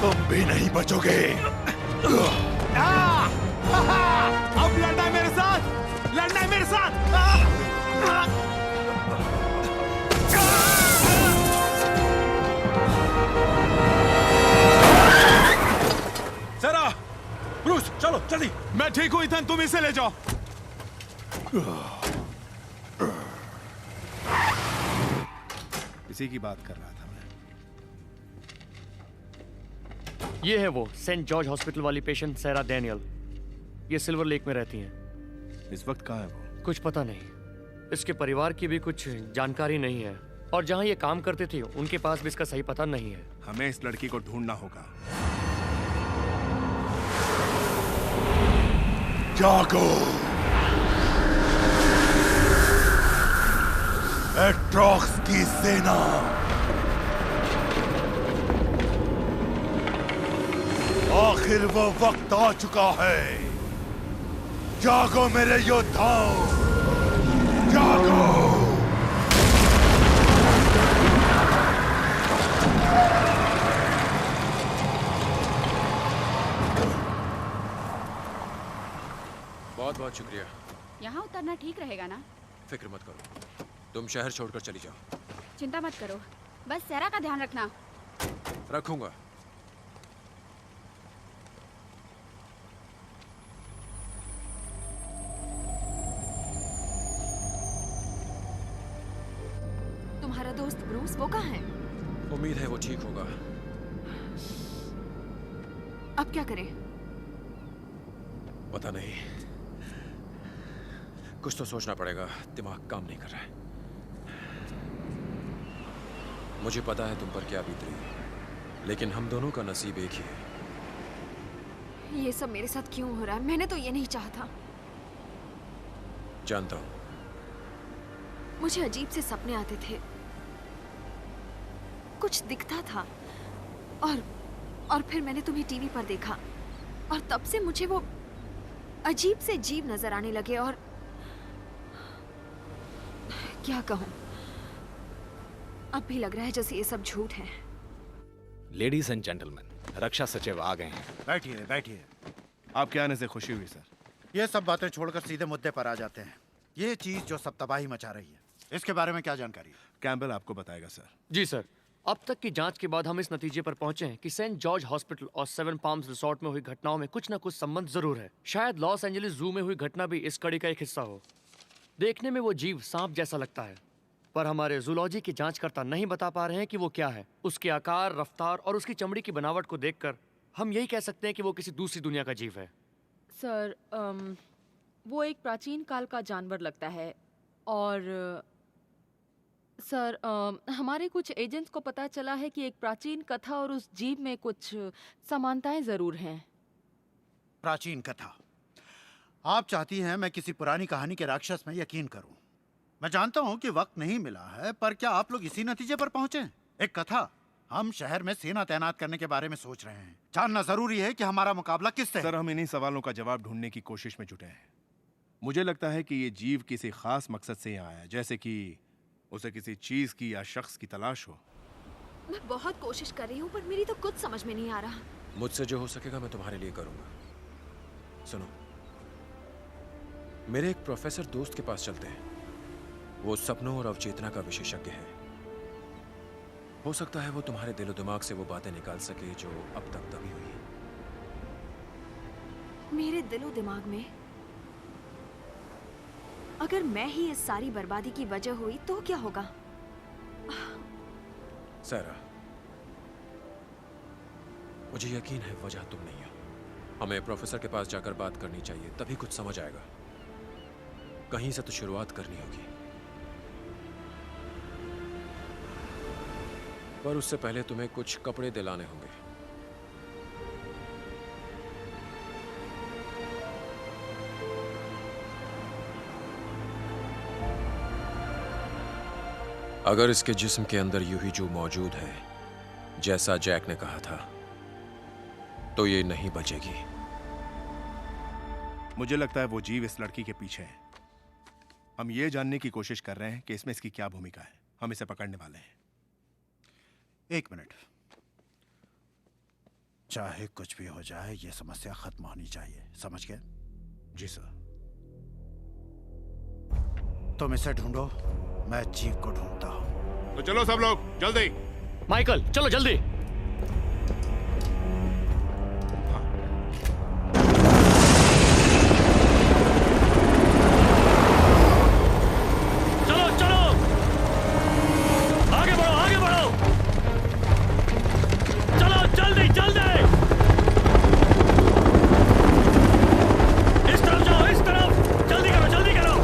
तुम भी नहीं बचोगे। अब लड़ना है मेरे साथ, लड़ना है मेरे साथ। सेरा, ब्रूस, चलो जल्दी। मैं ठीक हूँ इथन, तुम इसे ले जाओ। इसी की बात कर रहा था मैं। ये है वो सेंट जॉर्ज हॉस्पिटल वाली पेशेंट सेरा डैनियल। ये सिल्वर लेक में रहती हैं। इस वक्त कहाँ है वो? कुछ पता नहीं। इसके परिवार की भी कुछ जानकारी नहीं है, और जहाँ ये काम करते थे उनके पास भी इसका सही पता नहीं है। हमें इस लड़की को ढूंढना होगा। जागो, एट्रोक्स की सेना। आखिर वो वक्त आ चुका है। जागो मेरे योद्धाओ, जागो। बहुत बहुत शुक्रिया। यहाँ उतरना ठीक रहेगा ना? फिक्र मत करो, तुम शहर छोड़कर चली जाओ। चिंता मत करो, बस सेरा का ध्यान रखना। रखूंगा। तुम्हारा दोस्त ब्रूस वो कहाँ है? उम्मीद है वो ठीक होगा। अब क्या करें? पता नहीं, कुछ तो सोचना पड़ेगा। दिमाग काम नहीं कर रहा है। मुझे पता है तुम पर क्या बीत रही है, लेकिन हम दोनों का नसीब एक ही है। ये सब मेरे साथ क्यों हो रहा है? मैंने तो ये नहीं चाहा था। जानता हूं। मुझे अजीब से सपने आते थे, कुछ दिखता था, और फिर मैंने तुम्हें टीवी पर देखा, और तब से मुझे वो अजीब से जीव नजर आने लगे। और क्या कहूं, अब भी लग रहा है जैसे ये सब झूठ है। लेडीज एंड जेंटलमैन, रक्षा सचिव आ गए हैं। बैठिए बैठिए। आपके आने से खुशी हुई सर। ये सब बातें छोड़कर सीधे मुद्दे पर आ जाते हैं। ये चीज जो सब तबाही मचा रही है, इसके बारे में क्या जानकारी है? कैम्बल आपको बताएगा सर। जी सर। अब तक की जांच के बाद हम इस नतीजे पर पहुंचे हैं कि सेंट जॉर्ज हॉस्पिटल और सेवन पाम्स रिसोर्ट में हुई घटनाओं में कुछ न कुछ संबंध जरूर है। शायद लॉस एंजलिस जू में हुई घटना भी इस कड़ी का एक हिस्सा हो। देखने में वो जीव सांप जैसा लगता है, पर हमारे जूलॉजी के जांचकर्ता नहीं बता पा रहे हैं कि वो क्या है। उसके आकार, रफ्तार और उसकी चमड़ी की बनावट को देखकर हम यही कह सकते हैं कि वो किसी दूसरी दुनिया का जीव है। सर, वो एक प्राचीन काल का जानवर लगता है, और सर हमारे कुछ एजेंट्स को पता चला है कि एक प्राचीन कथा और उस जीव में कुछ समानताएं जरूर हैं। प्राचीन कथा? आप चाहती हैं मैं किसी पुरानी कहानी के राक्षस में यकीन करूं? मैं जानता हूं कि वक्त नहीं मिला है, पर क्या आप लोग इसी नतीजे पर पहुंचे? एक कथा? हम शहर में सेना तैनात करने के बारे में सोच रहे हैं। जानना जरूरी है कि हमारा मुकाबला किससे है। सर, हम इन्हीं सवालों का जवाब ढूंढने की कोशिश में जुटे हैं। मुझे लगता है कि ये जीव किसी खास मकसद से यहाँ आया, जैसे कि उसे किसी चीज की या शख्स की तलाश हो। मैं बहुत कोशिश कर रही हूँ, पर मेरी तो कुछ समझ में नहीं आ रहा। मुझसे जो हो सकेगा मैं तुम्हारे लिए करूंगा। सुनो, मेरे एक प्रोफेसर दोस्त के पास चलते हैं। वो सपनों और अवचेतना का विशेषज्ञ है। हो सकता है वो तुम्हारे दिलो दिमाग से वो बातें निकाल सके जो अब तक दबी हुई है। मेरे दिलो दिमाग में? अगर मैं ही इस सारी बर्बादी की वजह हुई तो क्या होगा? सैरा, मुझे यकीन है वजह तुम नहीं हो। हमें प्रोफेसर के पास जाकर बात करनी चाहिए, तभी कुछ समझ आएगा। कहीं से तो शुरुआत करनी होगी, पर उससे पहले तुम्हें कुछ कपड़े दिलाने होंगे। अगर इसके जिस्म के अंदर यूहीजू मौजूद है, जैसा जैक ने कहा था, तो ये नहीं बचेगी। मुझे लगता है वो जीव इस लड़की के पीछे है। हम ये जानने की कोशिश कर रहे हैं कि इसमें इसकी क्या भूमिका है। हम इसे पकड़ने वाले हैं। 1 मिनट। चाहे कुछ भी हो जाए, ये समस्या खत्म होनी चाहिए, समझ गए? जी सर। तुम इसे ढूंढो, मैं जीव को ढूंढता हूं। तो चलो सब लोग जल्दी। माइकल चलो जल्दी। चलो चलो, आगे बढ़ो आगे बढ़ो, चलो जल्दी जल्दी। इस तरफ जाओ, इस तरफ, जल्दी करो जल्दी करो।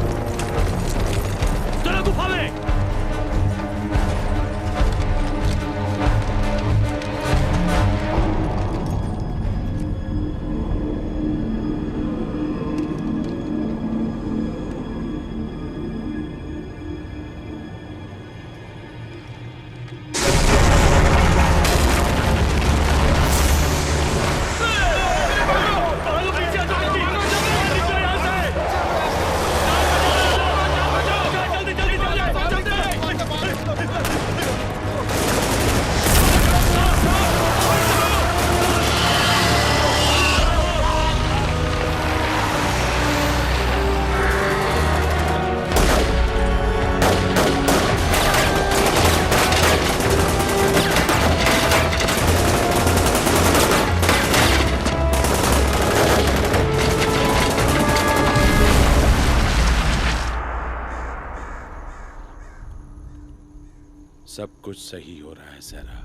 चलो गुफा में। सब कुछ सही हो रहा है सैरा।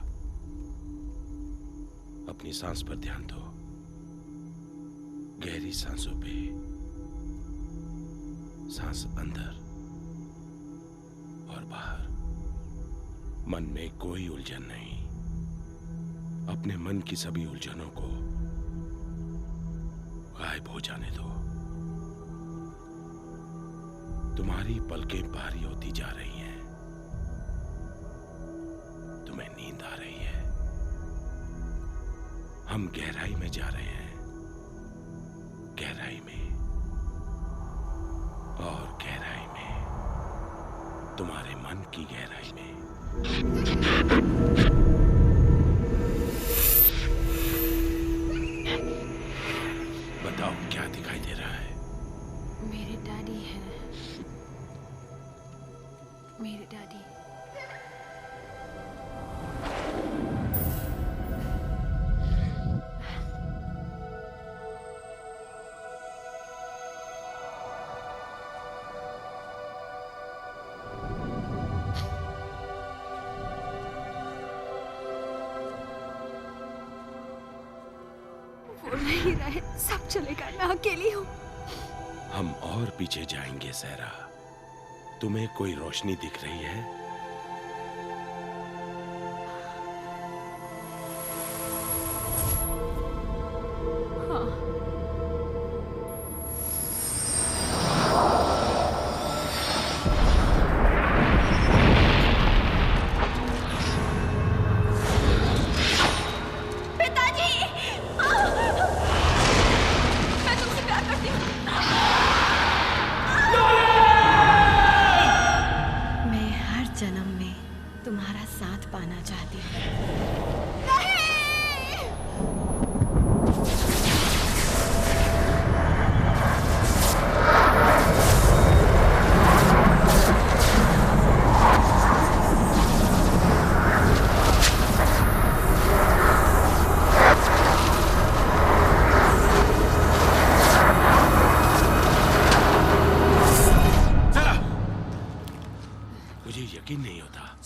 अपनी सांस पर ध्यान दो, गहरी सांसों पे। सांस अंदर और बाहर। मन में कोई उलझन नहीं। अपने मन की सभी उलझनों को गायब हो जाने दो। तुम्हारी पलकें भारी होती जा रही हैं। तुम्हें नींद आ रही है। हम गहराई में जा रहे हैं, गहराई में और गहराई में, तुम्हारे मन की गहराई में। बताओ क्या दिखाई दे रहा है? मेरे डैडी हैं। मेरे डैडी। वो नहीं रहे, सब चलेगा, मैं अकेली हूँ। हम और पीछे जाएंगे सैरा। तुम्हें कोई रोशनी दिख रही है? हाँ।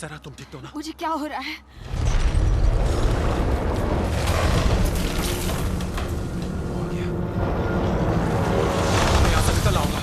सरा तुम ठीक तो ना? मुझे क्या हो रहा है? मैं यहाँ से निकल आऊंगा।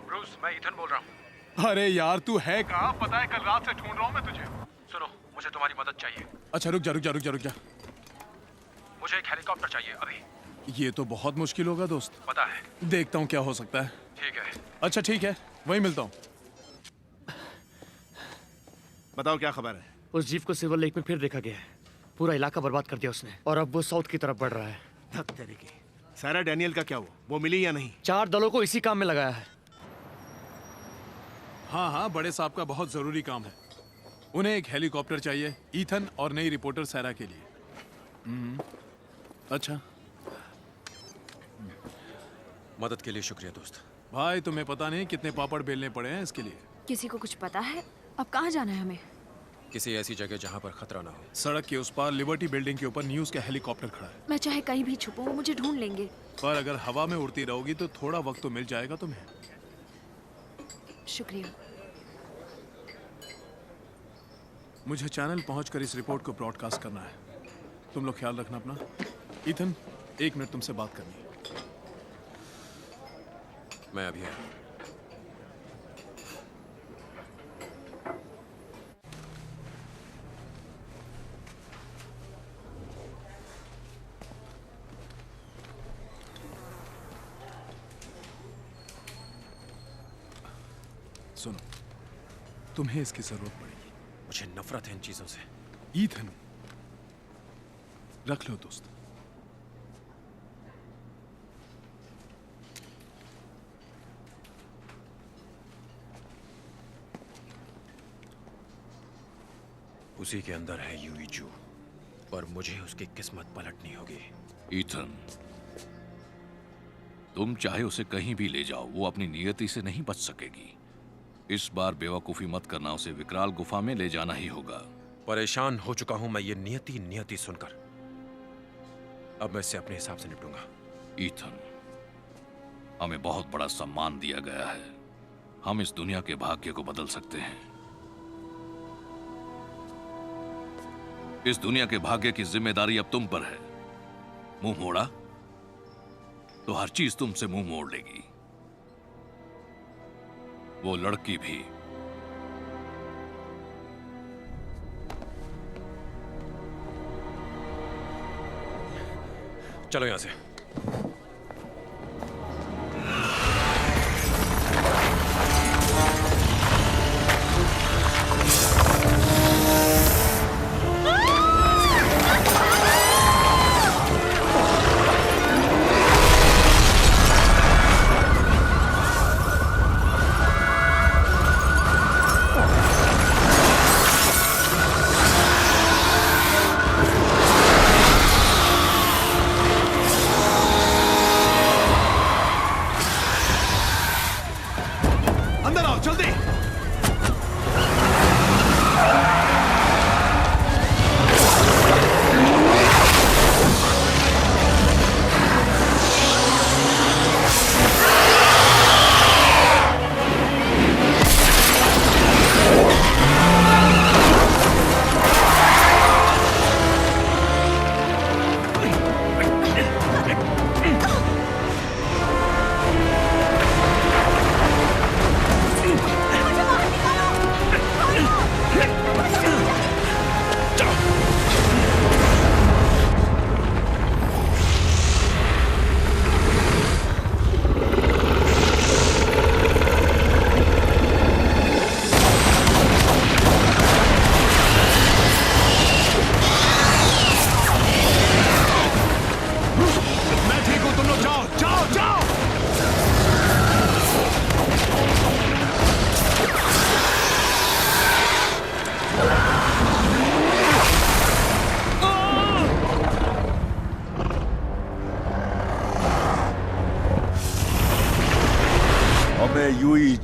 ब्रूस, मैं ईथन बोल रहा हूँ। अरे यार तू है कहाँ? पता है कल रात से ढूंढ रहा हूँ मैं तुझे। सुनो, मुझे तुम्हारी मदद चाहिए। अच्छा रुक जा। मुझे एक हेलीकॉप्टर चाहिए अभी। ये तो बहुत मुश्किल होगा दोस्त। पता है। देखता हूँ क्या हो सकता है। ठीक है। अच्छा ठीक है, वहीं मिलता हूँ। बताओ क्या खबर है? उस जीव को सिल्वर लेक में फिर देखा गया है। पूरा इलाका बर्बाद कर दिया उसने और अब वो साउथ की तरफ बढ़ रहा है। धक तेरे की। सारा डैनियल का क्या हुआ? वो मिली या नहीं? 4 दलों को इसी काम में लगाया है। हाँ, बड़े साहब का बहुत जरूरी काम है। उन्हें एक हेलीकॉप्टर चाहिए, ईथन और नई रिपोर्टर सैरा के लिए। अच्छा। मदद के लिए शुक्रिया दोस्त। भाई तुम्हें पता नहीं कितने पापड़ बेलने पड़े हैं इसके लिए। किसी को कुछ पता है? अब कहाँ जाना है हमें? किसी ऐसी जगह जहाँ पर खतरा ना हो। सड़क के उस पार लिबर्टी बिल्डिंग के ऊपर न्यूज़ का हेलीकॉप्टर खड़ा है। मैं चाहे कहीं भी छुपूं, वो मुझे ढूंढ लेंगे। पर अगर हवा में उड़ती रहोगी तो थोड़ा वक्त तो मिल जाएगा तुम्हें। शुक्रिया। मुझे चैनल पहुंचकर इस रिपोर्ट को ब्रॉडकास्ट करना है। तुम लोग ख्याल रखना अपना। ईथन, 1 मिनट तुमसे बात करनी है। मैं अभी आया। सुनो, तुम्हें इसकी जरूरत पड़ेगी। मुझे नफरत है इन चीजों से। ईथन, रख लो दोस्त। उसी के अंदर है यूई जू, पर मुझे उसकी किस्मत पलटनी होगी। ईथन, तुम चाहे उसे कहीं भी ले जाओ, वो अपनी नियति से नहीं बच सकेगी। इस बार बेवकूफी मत करना, उसे विकराल गुफा में ले जाना ही होगा। परेशान हो चुका हूं मैं ये नियति सुनकर। अब मैं इससे अपने हिसाब से निपटूंगा। ईथन, हमें बहुत बड़ा सम्मान दिया गया है। हम इस दुनिया के भाग्य को बदल सकते हैं। इस दुनिया के भाग्य की जिम्मेदारी अब तुम पर है। मुंह मोड़ा तो हर चीज तुमसे मुंह मोड़ लेगी, वो लड़की भी। चलो यहां से।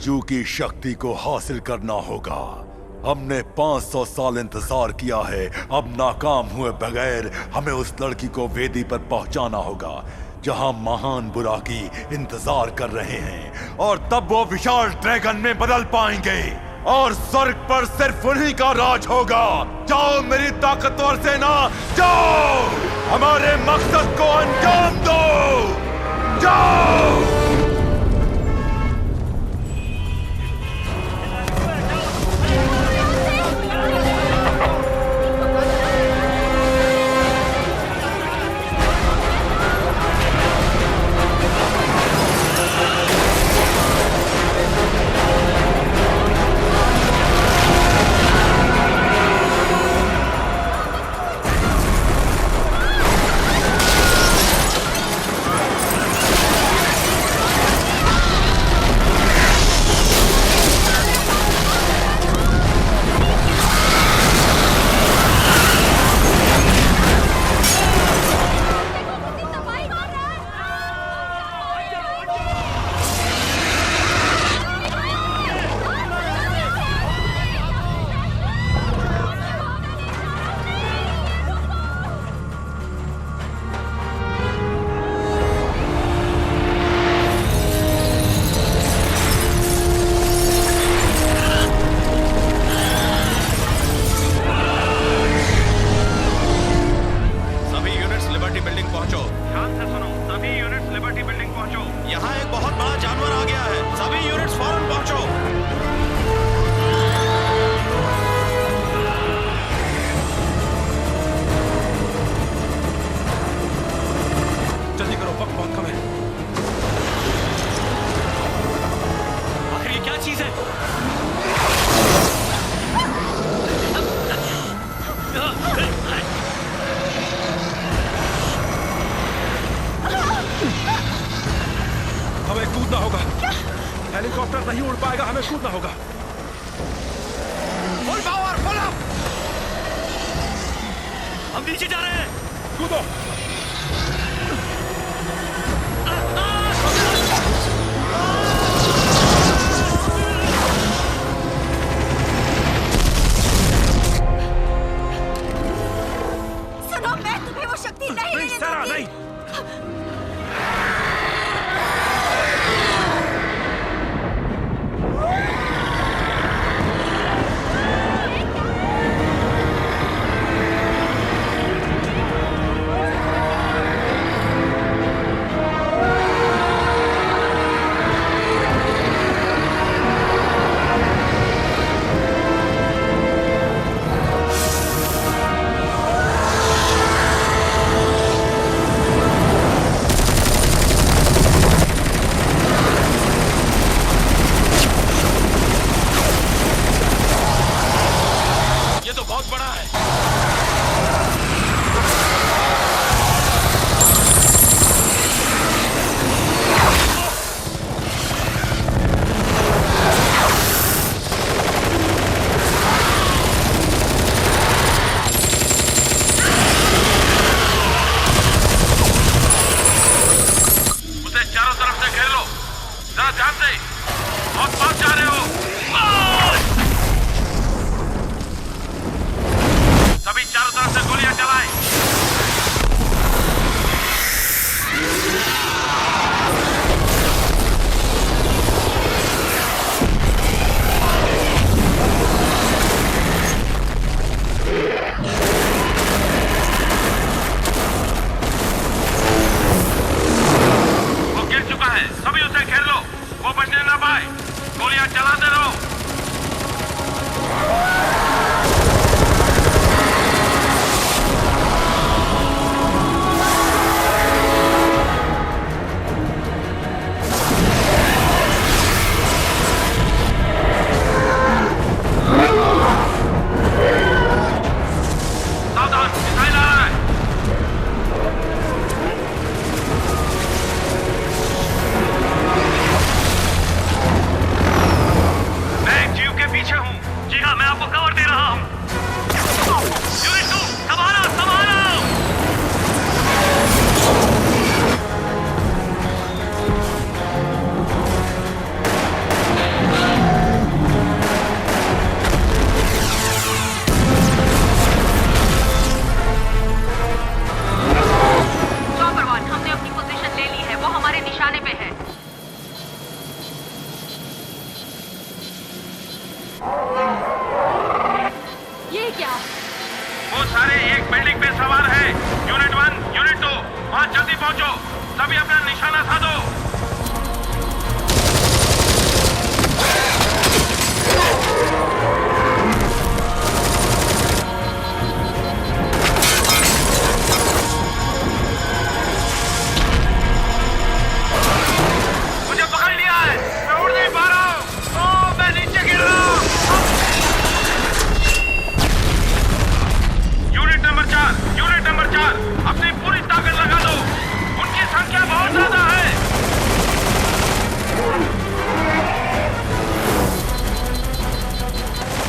जू की शक्ति को हासिल करना होगा। हमने 500 साल इंतजार किया है, अब नाकाम हुए बगैर हमें उस लड़की को वेदी पर पहुंचाना होगा जहां महान बुराकी इंतजार कर रहे हैं, और तब वो विशाल ड्रैगन में बदल पाएंगे और स्वर्ग पर सिर्फ उन्हीं का राज होगा। जाओ मेरी ताकतवर सेना, जाओ हमारे मकसद को अंजाम दो, जाओ। हेलीकॉप्टर नहीं उड़ पाएगा, हमें कूदना होगा। Full power, full up. हम नीचे जा रहे हैं, कूदो। सुनो, मैं तुम्हें वो शक्ति नहीं देने दूंगी। नहीं। पहुंचो। सभी अपना निशाना साधो। मुझे पकड़ लिया है, मैं उड़ नहीं पा रहा हूँ। ओ, मैं नीचे गिर रहा हूँ। यूनिट नंबर 4, अपनी पूरी ताकत लगा दो। उनकी संख्या बहुत ज्यादा है।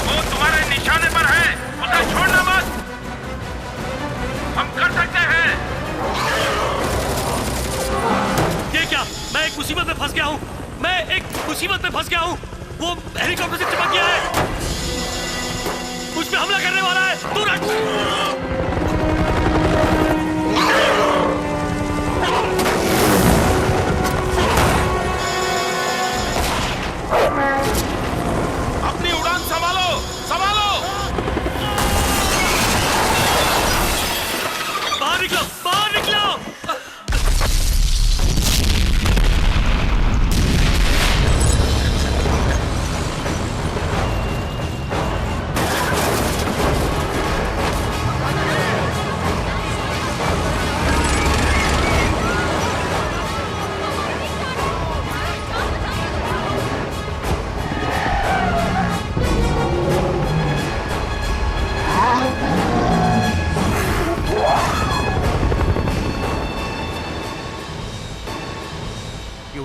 वो तुम्हारे निशाने पर है, उसे छोड़ना मत। हम कर सकते हैं। ये क्या? मैं एक मुसीबत में फंस गया हूँ। वो हेलीकॉप्टर से चिपक गया है। मुझ पे हमला करने वाला है। अपनी उड़ान संभालो। बाहर निकलो।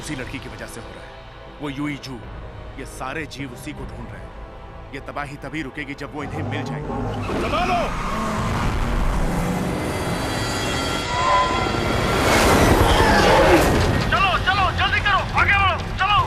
उसी लड़की की वजह से हो रहा है। वो यूई जू, ये सारे जीव उसी को ढूंढ रहे हैं। ये तबाही तभी रुकेगी जब वो इन्हें मिल जाएगी। संभालो! चलो, जल्दी करो, आगे बढ़ो, चलो।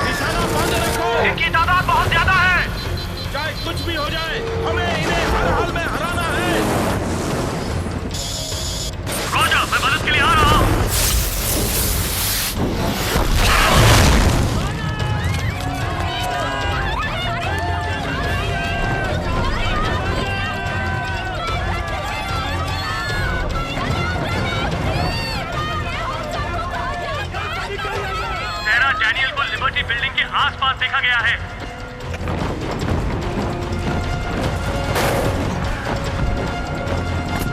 निशाना बंद रखो। इनकी तादाद बहुत ज्यादा है। चाहे कुछ भी हो जाए, हमें इन्हें हर हाल में हराना है। रोजा, मैं मदद के लिए आ रहा हूँ। सेरा डैनियल को लिबर्टी बिल्डिंग के आसपास देखा गया है।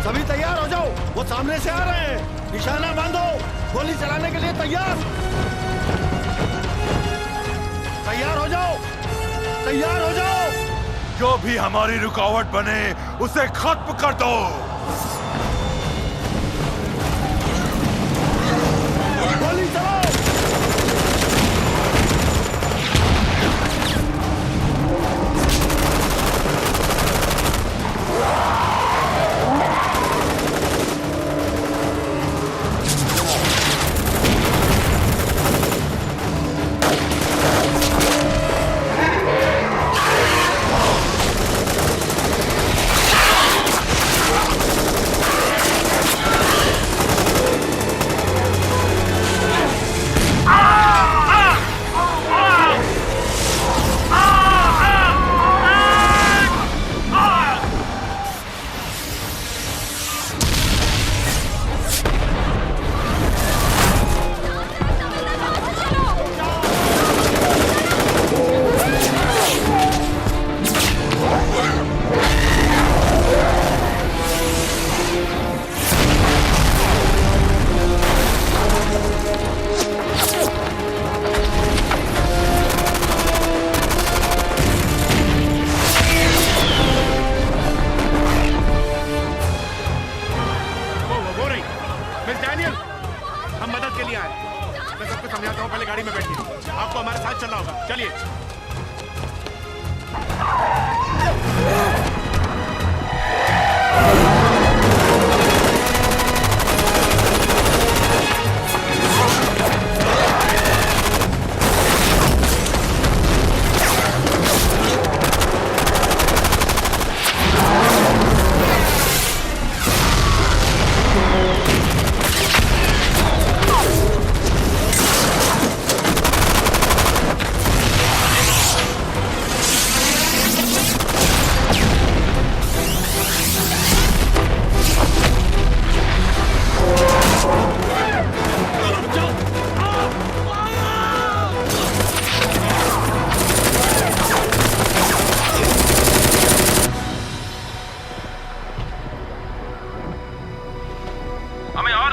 सभी तैयार हो जाओ, वो सामने से आ रहे हैं। निशाना बांधो, गोली चलाने के लिए तैयार हो जाओ। जो भी हमारी रुकावट बने उसे खत्म कर दो। गोली चलाओ।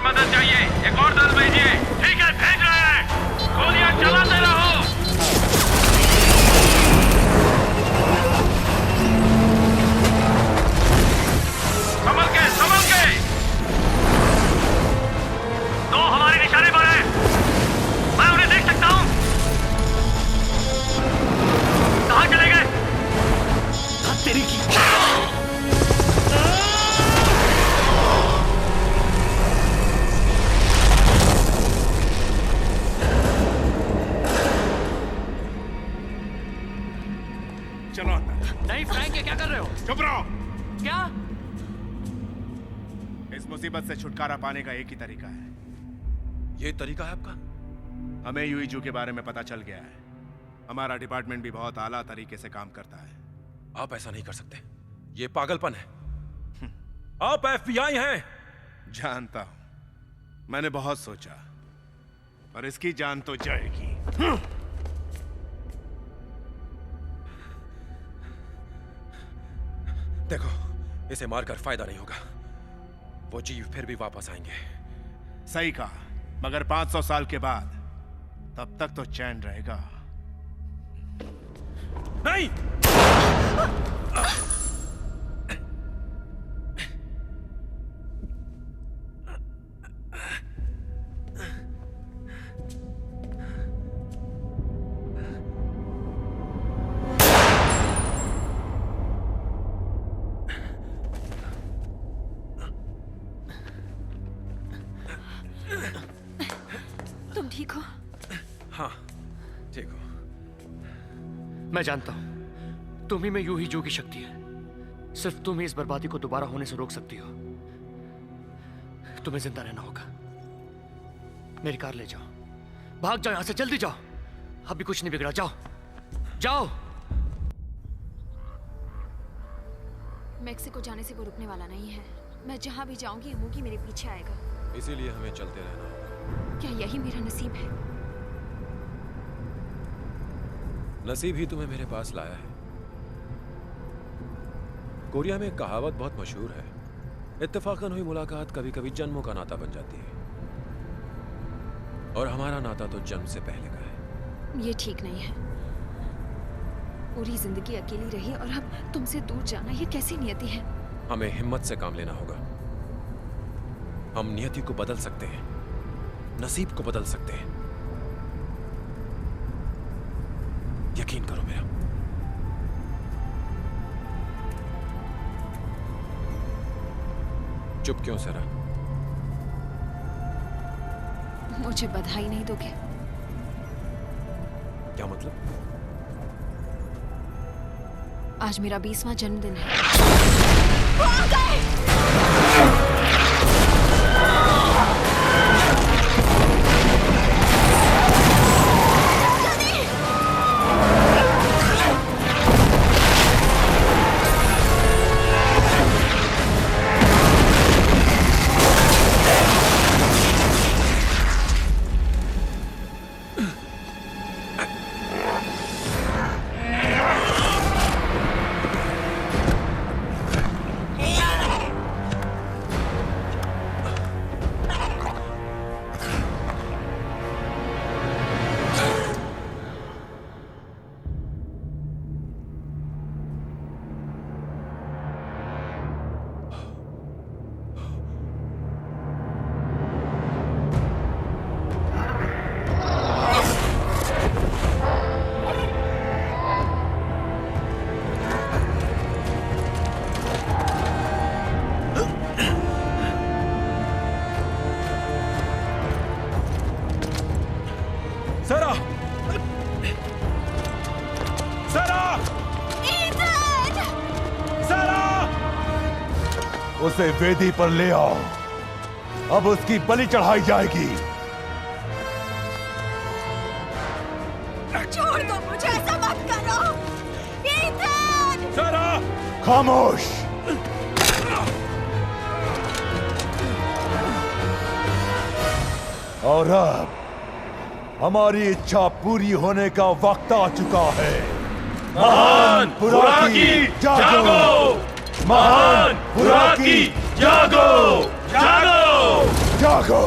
मदद चाहिए, एक और दल भेजिए। ठीक है, भेज रहे हैं। गोलियां चलाते रहो। संभल के, संभल के। दो हमारे निशाने पर हैं। मैं उन्हें देख सकता हूँ। कहाँ चले गए? तेरी की चलो अंदर। नहीं फ्रैंक, ये क्या कर रहे हो? चुप रहो। क्या? इस मुसीबत से छुटकारा पाने का एक ही तरीका है। ये तरीका है आपका? हमें यूईजू के बारे में पता चल गया है। हमारा डिपार्टमेंट भी बहुत आला तरीके से काम करता है। आप ऐसा नहीं कर सकते, ये पागलपन है। आप FBI हैं। जानता हूं, मैंने बहुत सोचा, पर इसकी जान तो जाएगी। देखो, इसे मारकर फायदा नहीं होगा। वो जीव फिर भी वापस आएंगे। सही कहा, मगर 500 साल के बाद तब तक तो चैन रहेगा। नहीं! तुम ठीक हो? हाँ, ठीक हो। मैं जानता हूं, तुम ही में यूईजू की शक्ति है। सिर्फ तुम ही इस बर्बादी को दोबारा होने से रोक सकती हो। तुम्हें जिंदा रहना होगा। मेरी कार ले जाओ, भाग जाओ यहां से, जल्दी जाओ। अभी कुछ नहीं बिगड़ा, जाओ जाओ। मेक्सिको जाने से वो रुकने वाला नहीं है। मैं जहां भी जाऊंगी इमूगी मेरे पीछे आएगा। इसीलिए हमें चलते रहना होगा। क्या यही मेरा नसीब है? नसीब ही तुम्हें मेरे पास लाया है। कोरिया में एक कहावत बहुत मशहूर है, इत्तेफाकन हुई मुलाकात कभी कभी जन्मों का नाता बन जाती है। और हमारा नाता तो जन्म से पहले का है। ये ठीक नहीं है। पूरी जिंदगी अकेली रही और अब तुमसे दूर जाना, ये कैसी नियति है? हमें हिम्मत से काम लेना होगा। हम नियति को बदल सकते हैं, नसीब को बदल सकते हैं। यकीन करो मेरा। चुप क्यों सरा? मुझे बधाई नहीं दोगे? क्या मतलब? आज मेरा 20वां जन्मदिन है। उसे वेदी पर ले आओ। अब उसकी बलि चढ़ाई जाएगी। छोड़ दो मुझे, ऐसा मत करो। ईथन! सारा! खामोश! और अब हमारी इच्छा पूरी होने का वक्त आ चुका है। महान बुराकी जागो! महान बुराकी जागो! जागो! जागो!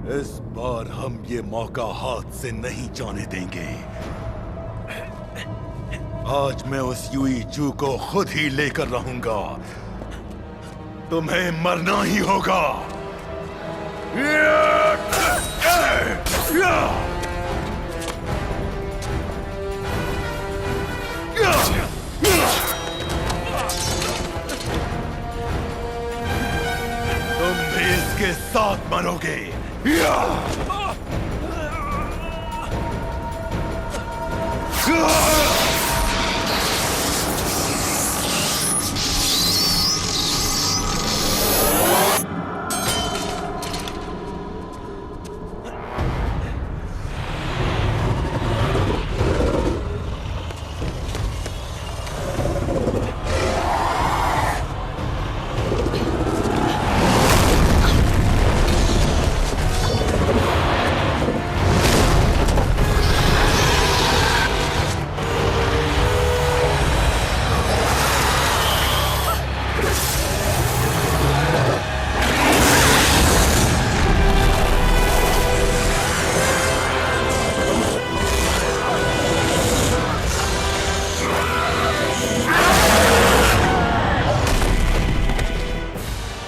इस बार हम ये मौका हाथ से नहीं जाने देंगे। आज मैं उस युई जू को खुद ही लेकर रहूंगा। तुम्हें मरना ही होगा। तुम भी इसके साथ मरोगे।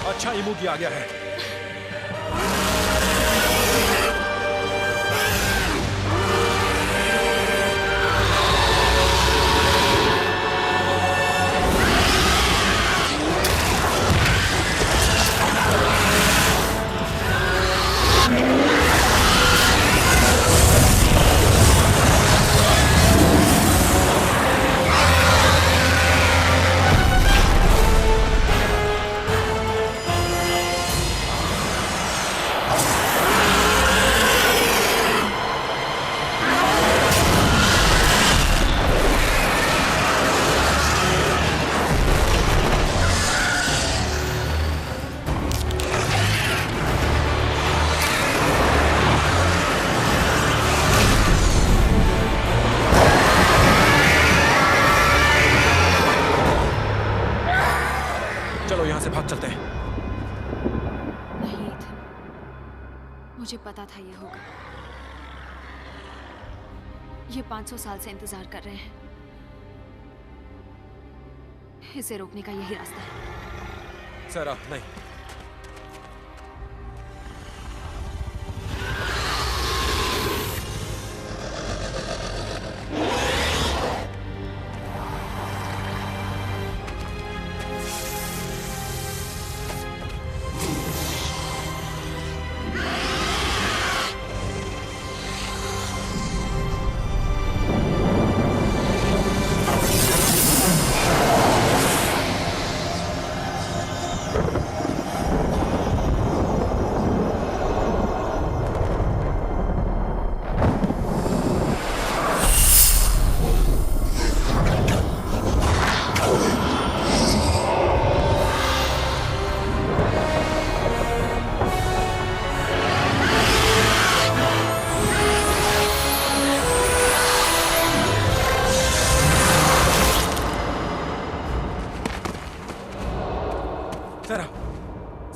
अच्छा इमुगी आ गया है। यहाँ से भाग चलते हैं। नहीं इथन, मुझे पता था ये होगा। ये 500 साल से इंतजार कर रहे हैं। इसे रोकने का यही रास्ता है। सर नहीं,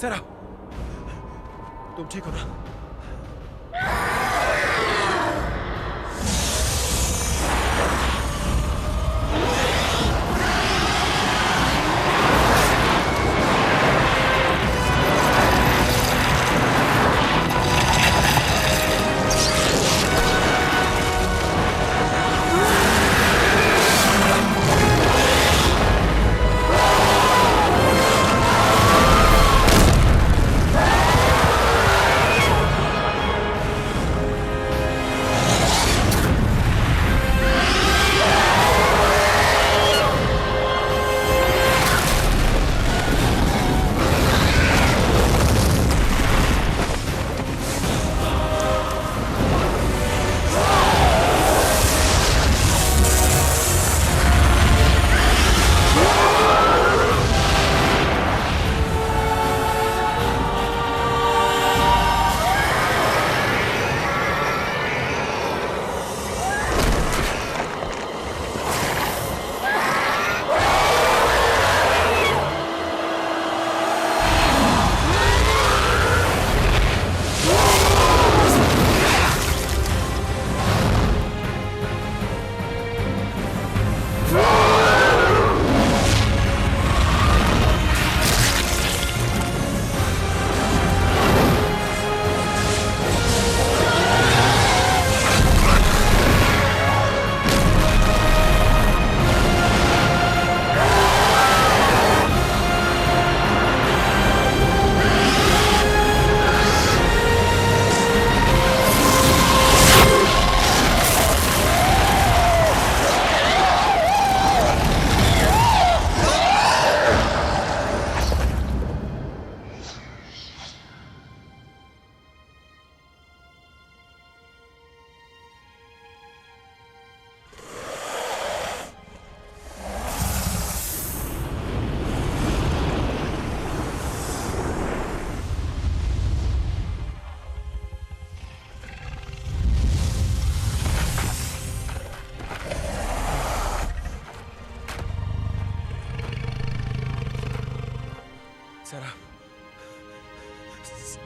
सर तुम ठीक हो ना?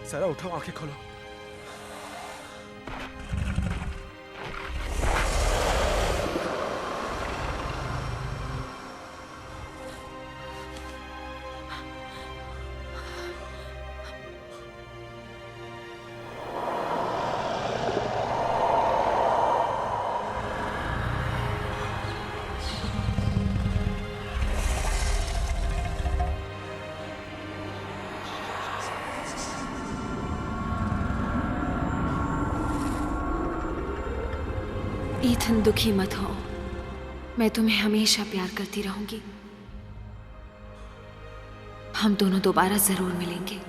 सरा उठो, आंखें खोलो। ईथन, दुखी मत हो, मैं तुम्हें हमेशा प्यार करती रहूंगी। हम दोनों दोबारा जरूर मिलेंगे।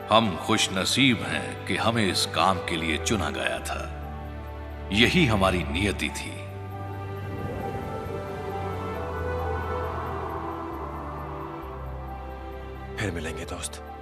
हम खुश नसीब हैं कि हमें इस काम के लिए चुना गया था। यही हमारी नियति थी। फिर मिलेंगे दोस्त।